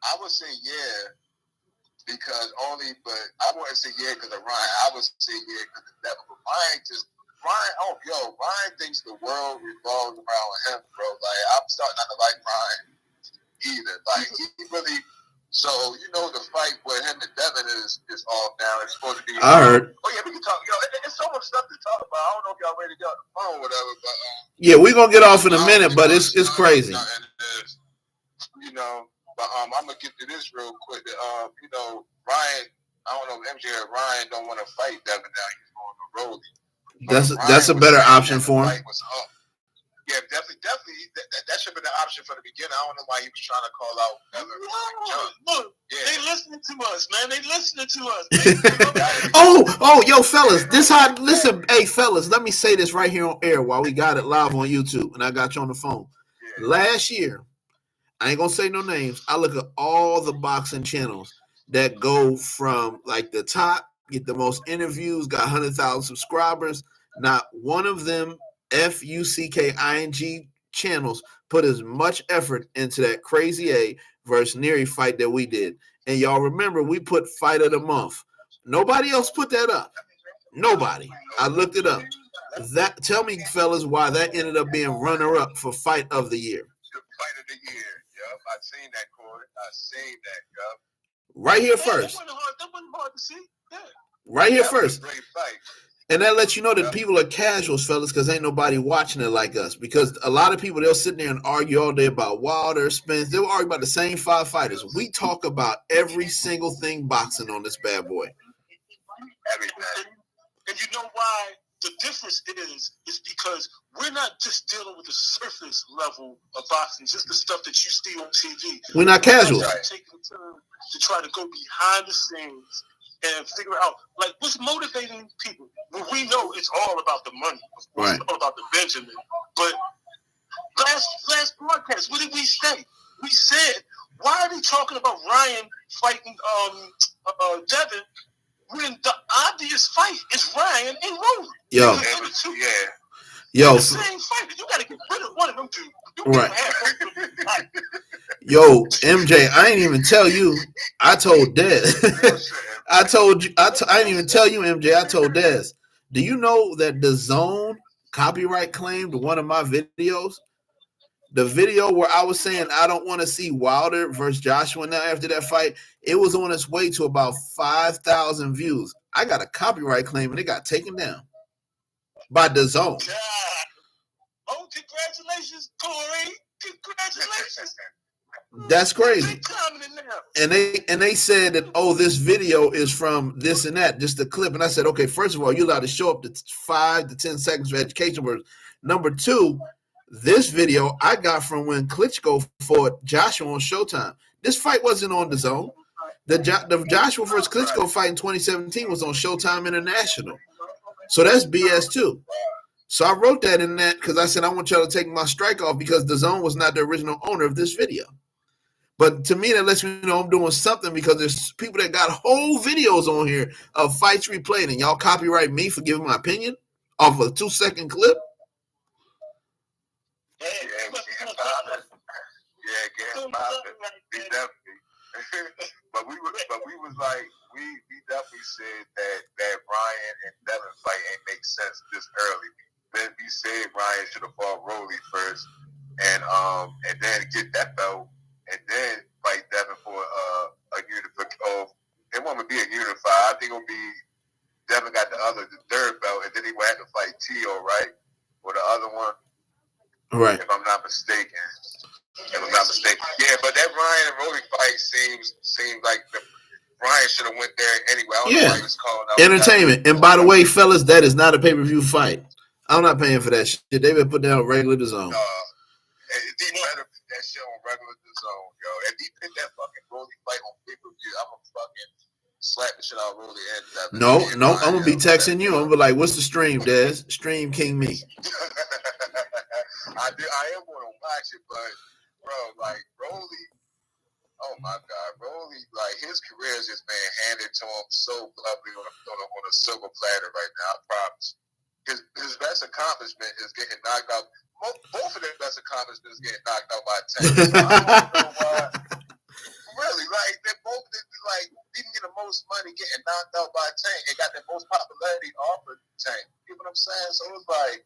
I would say yeah because but I wouldn't say yeah because of Ryan. I would say yeah because of Devin. But Ryan thinks the world revolves around him, bro. Like, I'm starting not to like Ryan either. Like, he really. So the fight with him and Devin is off now. It's supposed to be. I heard. Oh yeah, we can talk. It's so much stuff to talk about. I don't know if y'all ready to get on the phone or whatever, but yeah, we're gonna get off in a minute, but it's crazy. But I'm gonna get to this real quick. Ryan. I don't know if MJ or Ryan don't want to fight Devin now. He's going to Rolly. That's a better option for him. Yeah, definitely. That should have been the option from the beginning. I don't know why he was trying to call out Devin. Look, they listening to us, man. They listening to us. Yo, fellas, listen, hey, fellas, let me say this right here on air while we got it live on YouTube, and I got you on the phone. Yeah. Last year, I ain't gonna say no names. I look at all the boxing channels that go from like the top, get the most interviews, got 100,000 subscribers. Not one of them FUCKING channels put as much effort into that Crazy A versus Neary fight that we did. And y'all remember we put fight of the month. Nobody else put that up. Nobody. I looked it up. Tell me, fellas, why that ended up being runner-up for fight of the year. Fight of the year. Yep, I seen that, Corey. I seen that, yup. Right here first. That wasn't hard to see. Yeah. Right here first. Great fight. And that lets you know that people are casuals, fellas, because ain't nobody watching it like us. Because a lot of people, they'll sit there and argue all day about Wilder, Spence. They'll argue about the same 5 fighters. We talk about every single thing boxing on this bad boy. Everything. And you know why the difference is because we're not just dealing with the surface level of boxing, just the stuff that you see on TV. We're not casuals. We're taking time to try to go behind the scenes and figure out, like, what's motivating people. Well, we know it's all about the money. Right. It's all about the Benjamin. But last broadcast, what did we say? We said, why are they talking about Ryan fighting Devin when the obvious fight is Ryan and Roman? Yo, it Yo, the same fighter. You gotta get rid of one of them two. You right. can't have both of them. Yo, MJ, I ain't even tell you. I told Dez. I told you. I didn't even tell you, MJ. I told Dez. Do you know that the Zone copyright claimed one of my videos? The video where I was saying I don't want to see Wilder versus Joshua now after that fight, it was on its way to about 5,000 views. I got a copyright claim and it got taken down by the Zone. God. Oh, congratulations, Corey! Congratulations. That's crazy. And they said that, oh, this video is from this and that, just a clip. And I said, okay, first of all, you're allowed to show up to 5 to 10 seconds for education words. Number two, this video I got from when Klitschko fought Joshua on Showtime. This fight wasn't on the Zone. The Joshua versus Klitschko fight in 2017 was on Showtime International. So that's BS too. So I wrote that in that because I said I want y'all to take my strike off because the Zone was not the original owner of this video. But to me, that lets me know I'm doing something because there's people that got whole videos on here of fights replayed, and y'all copyright me for giving my opinion off of a 2-second clip. We definitely said that Ryan and Devin fight ain't make sense this early. Then we said Ryan should have fought Rolly first, and then get that belt, and then fight Devin for a unified. Oh, it won't be a unified. I think it'll be Devin got the third belt, and then he would have to fight Teo, right, or the other one. Right. If I'm not mistaken. Yeah, but that Ryan and Rolly fight seems like Ryan should have went there anyway. I don't know why he was calling out entertainment. And by the way, fellas, that is not a pay-per-view fight. I'm not paying for that shit. They better put that on regular DAZN. They better put that shit on regular DAZN, yo. If he put that fucking Rolly fight on pay-per-view, I'm gonna fucking slap the shit out of Rolly and No, I'm gonna be texting you. I'm gonna be like, what's the stream, Dez? Stream King Me. I am gonna watch it, but bro, like Rolly, oh my God, Rolly, like his career has just been handed to him so bluntly on a silver platter right now. I promise. His best accomplishment is getting knocked out. Both of their best accomplishments is getting knocked out by a tank. So I don't know why. Really, like they both didn't get the most money getting knocked out by a tank and got the most popularity off of the tank. You know what I'm saying? So it was like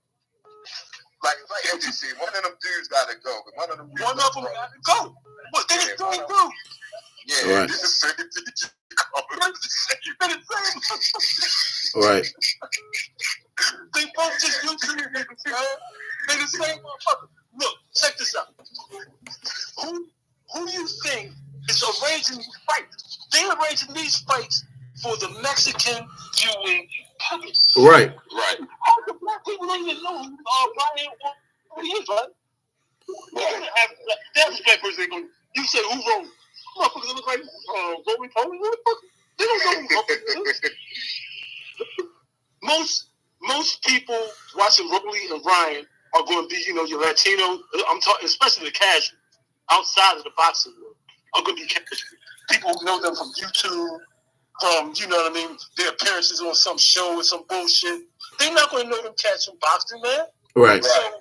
MGC, one of them dudes got to go. One of them got to go. What they just don't do? Yeah, right. This is right. They both just YouTube niggas, man. They the same motherfucker. Look, check this out. Who do you think is arranging these fights? They're arranging these fights for the Mexican viewing public. Right. How the black people don't even know who Ryan is, right? That's the black person they going. You said who wrote? Motherfuckers look like Rolling Pony. They don't know who is. Most people watching Rolly and Ryan are going to be, your Latino. I'm talking, especially the casual, outside of the boxing world, are going to be casual. People who know them from YouTube, from their appearances on some show or some bullshit. They're not going to know them cats from boxing, man. Right. So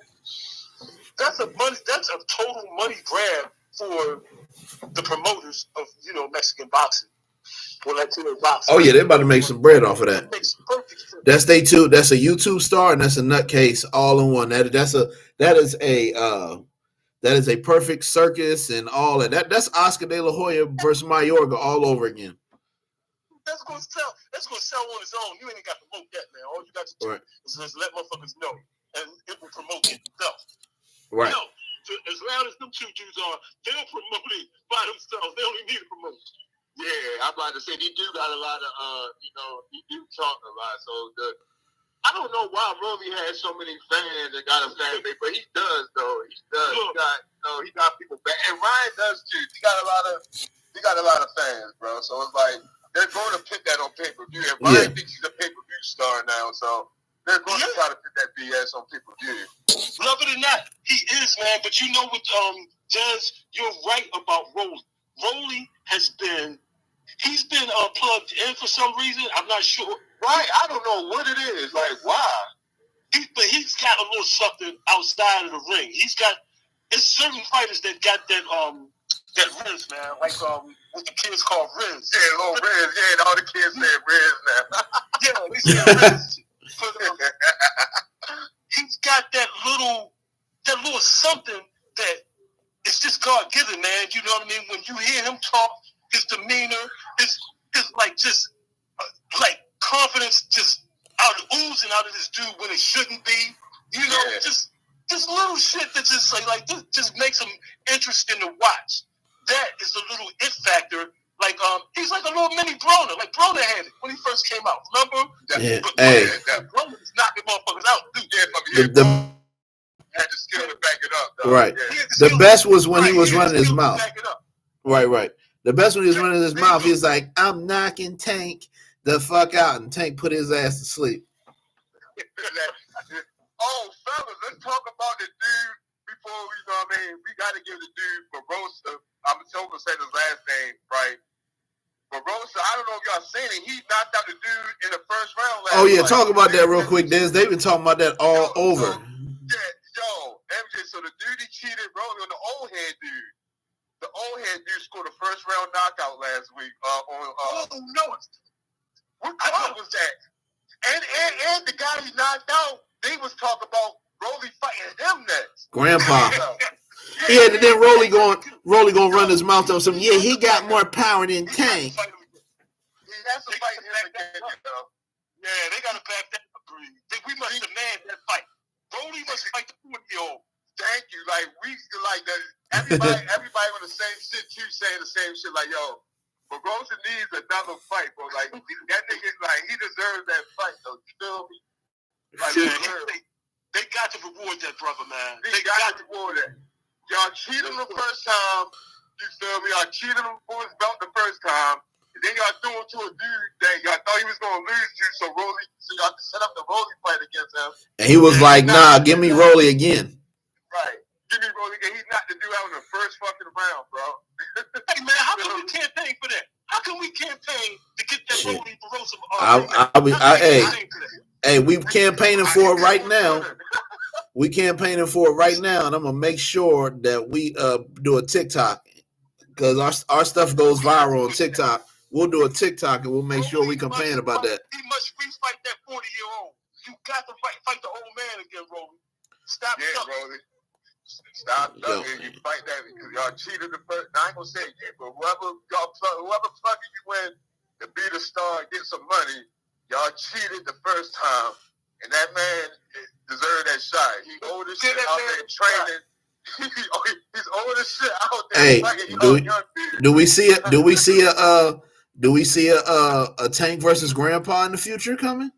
that's a total money grab for the promoters of Mexican boxing. Oh yeah, they're about to make some bread off of that. That's they too. That's a YouTube star and that's a nutcase all in one. That is a perfect circus and all of that. That's Oscar De La Hoya versus Mayorga all over again. That's gonna sell on its own. You ain't got to promote that, man. All you got to do is just let motherfuckers know, and it will promote itself. Right. As loud as them two dudes are, they'll promote it by themselves. They don't even need to promote. Yeah, I'm about to say they do got a lot of he do talk a lot. So I don't know why Rolly has so many fans and got a fan base, but he does though. He does. He got people back, and Ryan does too. He got a lot of fans, bro. So it's like they're going to put that on pay-per-view. And Ryan thinks he's a pay-per-view star now, so they're going to try to put that BS on pay-per-view. Other than that, he is, man. But you know what, Jez, you're right about Rolly. Rolly he's been plugged in for some reason. I'm not sure. Why? I don't know what it is. Like, why? But he's got a little something outside of the ring. It's certain fighters that got that Riz, man. Like what the kids call Riz. Yeah, little Riz. Yeah, and all the kids say Riz now. Yeah, they say Riz. But he's got that little something that it's just God given, man. You know what I mean? When you hear him talk, his demeanor, his like just like confidence just oozing out of this dude when it shouldn't be. You know, just little shit that just like just makes him interesting to watch. That is the little it factor. Like he's like a little mini Broner. Like Broner had it when he first came out. Remember? Broner was knocking motherfuckers out. Dude, had the skill to back it up. Though. Right. Yeah. The best was when he was running his mouth. Right. The best when he was running his mouth, he was like, "I'm knocking Tank the fuck out," and Tank put his ass to sleep. Oh, fellas, let's talk about the dude before we got to give the dude Barossa. I'm going to say his last name, right? Barossa, I don't know if y'all seen it. He knocked out the dude in the first round last night. Talk about that real quick, Des. They've been talking about that all over. MJ, so the dude he cheated Rolly on the old head dude. The old head dude scored a first round knockout last week. What car was that? And the guy he knocked out, they was talking about Rolly fighting him next. Grandpa. Yeah, and then Rolly going run his mouth on some. Yeah, he got more power than Tank. He has to fight him again, Yeah, they got to back that up. We must demand that fight. Rolly must fight the 40-year-old. Like everybody on the same shit. You saying the same shit. Like, yo, Barossa needs another fight, bro. Like that nigga, like he deserves that fight. Though, you feel me? Like, they got to reward that brother, man. They got to reward that. Y'all cheated him the first time. You feel me? Y'all cheated him for his belt the first time. And then y'all threw him to a dude that y'all thought he was going to lose to. So y'all set up the Rolly fight against him. And he was like, "Nah, give me Rolly again." Right. Give me Rolly again. He's not the dude out in the first fucking round, bro. Hey, man, how can we campaign for that? How can we campaign to get that Rolly Barossa? Hey, we campaigning for it right now. We campaigning for it right now, and I'm gonna make sure that we do a TikTok because our stuff goes viral on TikTok. We'll do a TikTok and we'll make sure we campaign about that. He must refight that 40-year-old. You got to fight the old man again, Rolly. Stop. Rolly. Stop ducking. You fight that because y'all cheated the first. I ain't gonna say you, but whoever plugging you in to be the star and get some money, y'all cheated the first time, and that man deserved that shot. He old as shit out there training. He's old as shit out there. Hey, do we see a Tank versus Grandpa in the future coming?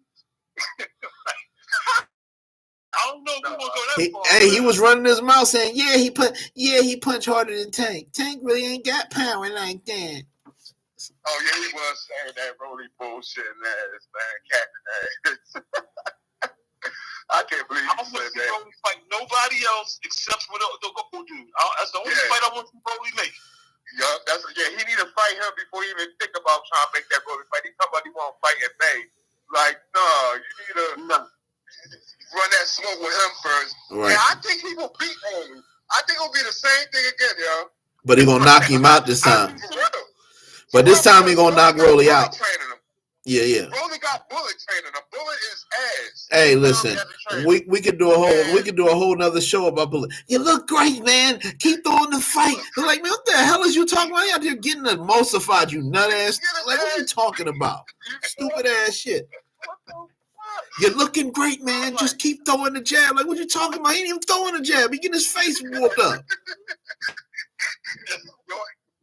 I don't know if we won't go that far. He was running his mouth saying, he punch harder than Tank. Tank really ain't got power like that. Oh yeah, he was saying that Rolly bullshit ass, man, captain ass. I can't believe I want to see Rolly fight nobody else except for the Goku dude. That's the only fight I want to see Rolly make. He need to fight him before he even think about trying to make that Rolly fight. He talking about he want to fight in May. Like, no, you need to run that smoke with him first. Right. Yeah, I think he will beat Rolly. I think it'll be the same thing again, yo. But he gonna knock him out this time. But this time he gonna knock Rolly out. Yeah. Rolly got Bullet training him. Bullet is ass. Hey, listen, we could do a whole nother show about Bullet. You look great, man. Keep throwing the fight. They're like, man, what the hell is you talking about? You out there getting emulsified, you nut ass. Like, what are you talking about? Stupid ass shit. You're looking great, man. Just keep throwing the jab. Like, what you talking about? He ain't even throwing a jab. He getting his face whooped up.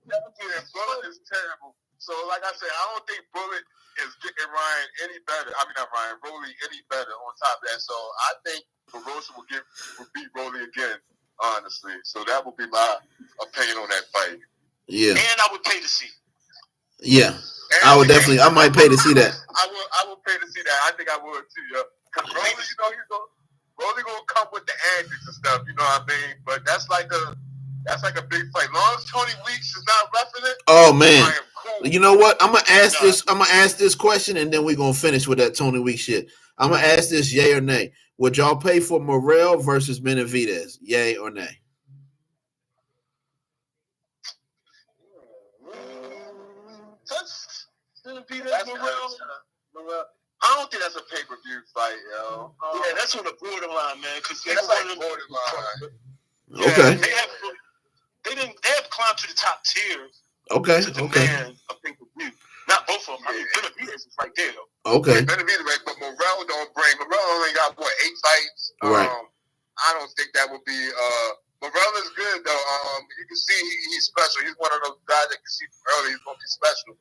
Bullet is terrible. So, like I said, I don't think Bullet is getting Rolly any better on top of that. So, I think Barossa will beat Rolly again, honestly. So, that would be my opinion on that fight. Yeah. And I would pay to see. Yeah. I might pay to see that. I would pay to see that. I think I would too, yo. Because Rolly, Rolly gonna come with the antics and stuff, you know what I mean? But that's like a big fight. Long as Tony Weeks is not roughing it. Oh man. Cool. You know what? I'm gonna ask this question and then we're gonna finish with that Tony Weeks shit. I'm gonna ask this: yay or nay? Would y'all pay for Morrell versus Benavidez? Yay or nay? That's Morrell. I don't think that's a pay-per-view fight, yo. Yeah, that's on the borderline, man. Because that's like borderline. Okay. They have climbed to the top tier. Okay. To demand a pay-per-view. Not both of them. I mean, Benavidez is right there, though. Okay. Benavidez, right? But Morrell only got, 8 fights? Right. I don't think that would be, Morrell is good, though. You can see he's special. He's one of those guys that you see early. He's going to be special.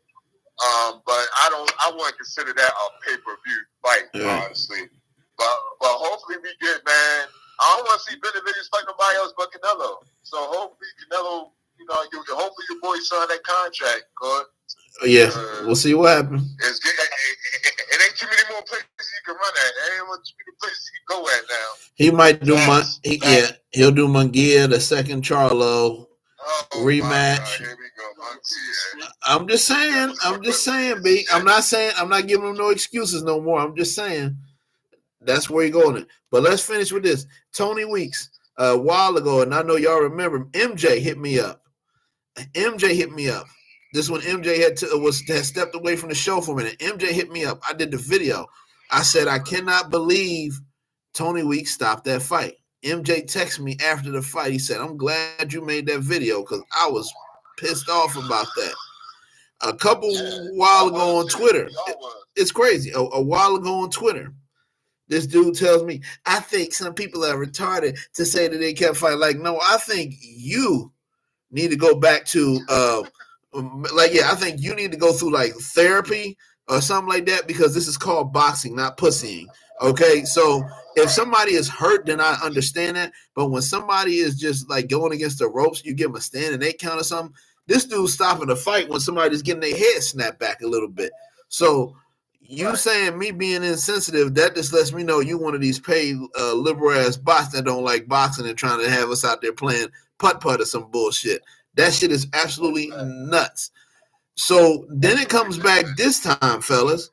But I wouldn't consider that a pay-per-view fight, honestly. But hopefully we get, man. I don't want to see Benavidez fight nobody else but Canelo. So hopefully Canelo, hopefully your boy signed that contract, cause yeah, we'll see what happens. It ain't too many more places you can run at. There ain't too many places you can go at now. He might do he'll do Munguia, the second Charlo rematch. Here we go, I'm just saying, B. I'm not giving him no excuses no more. I'm just saying that's where you're going. But let's finish with this. Tony Weeks, a while ago, and I know y'all remember, MJ hit me up. This when MJ had stepped away from the show for a minute. MJ hit me up. I did the video. I said, I cannot believe Tony Weeks stopped that fight. MJ texted me after the fight. He said, I'm glad you made that video because I was pissed off about that. A couple while ago on Twitter, it's crazy. A while ago on Twitter, this dude tells me, I think some people are retarded to say that they kept fighting. Like, no, I think you need to go back to, I think you need to go through like therapy or something like that because this is called boxing, not pussying. Okay, so if somebody is hurt, then I understand that. But when somebody is just like going against the ropes, you give them a stand and 8 count or something. This dude's stopping the fight when somebody's getting their head snapped back a little bit. So you saying me being insensitive, that just lets me know you one of these paid liberal ass bots that don't like boxing and trying to have us out there playing putt-putt or some bullshit. That shit is absolutely nuts. So then it comes back this time, fellas,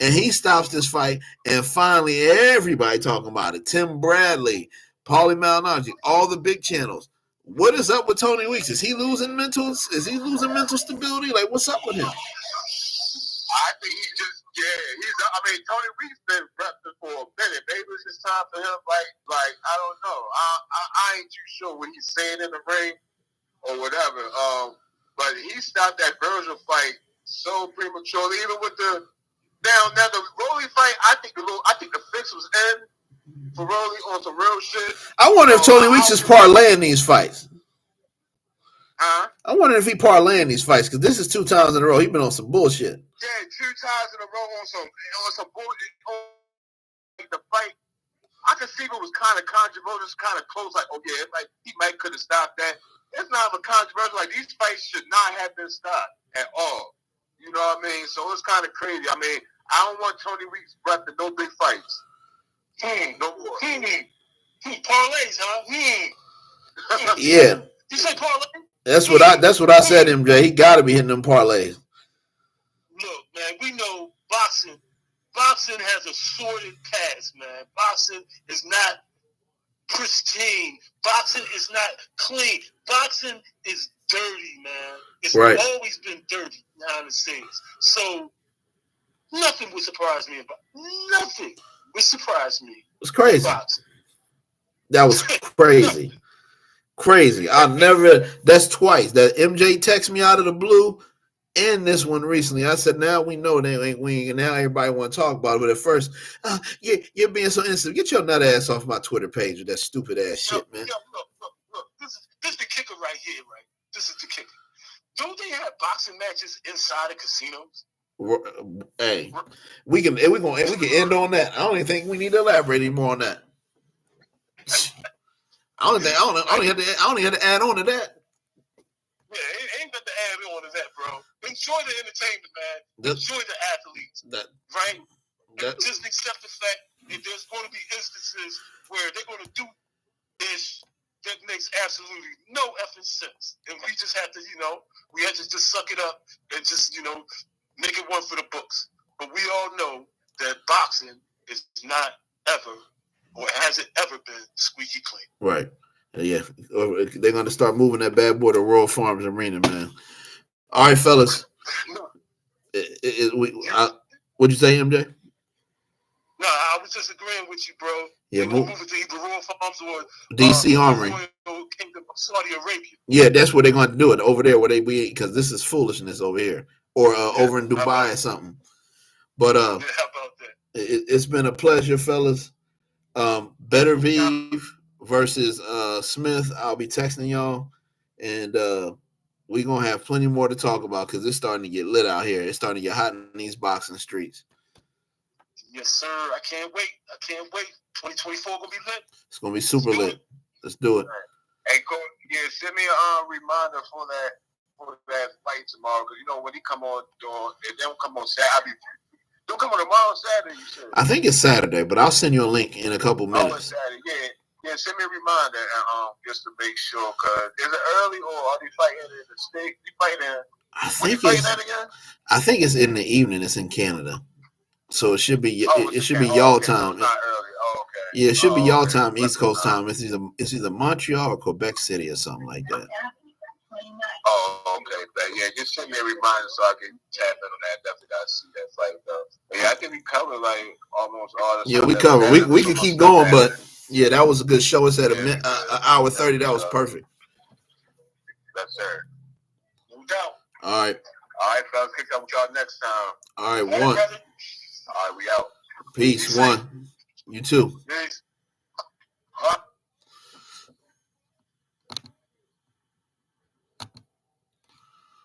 and he stops this fight, and finally everybody talking about it. Tim Bradley, Paulie Malignaggi, all the big channels. What is up with Tony Weeks? Is he losing mental stability? Like, what's up with him? I think Tony Weeks been repping for a minute. Maybe it's just time for him. Like I don't know. I ain't too sure what he's saying in the ring or whatever. But he stopped that Virgil fight so prematurely. Even with the Rolly fight, I think the fix was in for Rolly on some real shit. I wonder if Tony Weeks is parlaying these fights. Huh? I wonder if he parlaying these fights because this is 2 times in a row. He's been on some bullshit. Yeah, 2 times in a row on some bullshit. The fight, I could see if it was kind of controversial, kind of close. Like, like he might could have stopped that. It's not a controversial. Like these fights should not have been stopped at all. You know what I mean? So it's kind of crazy. I mean, I don't want Tony Weeks repping no big fights. No more. Parlays, huh? Yeah. You say parlay? That's what I said, MJ. He got to be hitting them parlays. Look, man, we know boxing. Boxing has a sordid past, man. Boxing is not pristine. Boxing is not clean. Boxing is dirty, man. It's always been dirty behind the scenes. So nothing would surprise me about nothing would surprise me. It's crazy. Boxing. That was crazy. Crazy. That's twice. That MJ texted me out of the blue and this one recently. I said, now we know now everybody want to talk about it. But at first, you're being so instant. Get your nut ass off my Twitter page with that stupid ass shit, man. Look. This is the kicker right here, right? This is the kicker. Don't they have boxing matches inside of casinos? Hey, we can end on that. I don't even think we need to elaborate anymore on that. I only have to add on to that. Yeah, it ain't got to add on to that, bro. Enjoy the entertainment, man. Enjoy the athletes, right? Just accept the fact that there's going to be instances where they're going to do this that makes absolutely no effing sense, and we just have to, we have to just suck it up and just, make it one for the books. But we all know that boxing is not ever, or hasn't ever been, squeaky clean. Right. Yeah. They're going to start moving that bad boy to Royal Farms Arena, man. All right, fellas. What'd you say, MJ? No, I was just agreeing with you, bro. Yeah, move it to either Royal Farms or DC Armory. Royal Kingdom of Saudi Arabia. Yeah, that's where they're going to do it, over there where they be, because this is foolishness over here, or over in Dubai or something. But how about that? It's been a pleasure, fellas. Better Vive versus Smith. I'll be texting y'all, and we're gonna have plenty more to talk about because it's starting to get lit out here. It's starting to get hot in these boxing streets. Yes, sir. I can't wait. 2024 gonna be lit. It's gonna be super lit. Let's do it. Hey, coach, send me a reminder for that fight tomorrow, because when he come on, they don't come on Saturday. Don't come on tomorrow, Saturday. You said. I think it's Saturday, but I'll send you a link in a couple minutes. Oh, it's Saturday. Yeah. Send me a reminder, just to make sure. Cause is it early, or are they fighting in the state? You fighting? I think it's in the evening. It's in Canada, so it should be. It should be y'all time. So not early. Oh, okay. Yeah, it should be y'all time, East Coast time. It's either Montreal or Quebec City or something like that. Oh, okay. But yeah, just send me a reminder so I can tap in on that. Definitely gotta see that fight though. But yeah, I think we covered like almost all the. Yeah, we covered. We could keep going, but yeah, that was a good show. It's at an hour 30. That was perfect. Yes, sir. No doubt. All right, fellas. Kick up with y'all next time. all right, one. All right, we out. Peace. One. You too. Peace.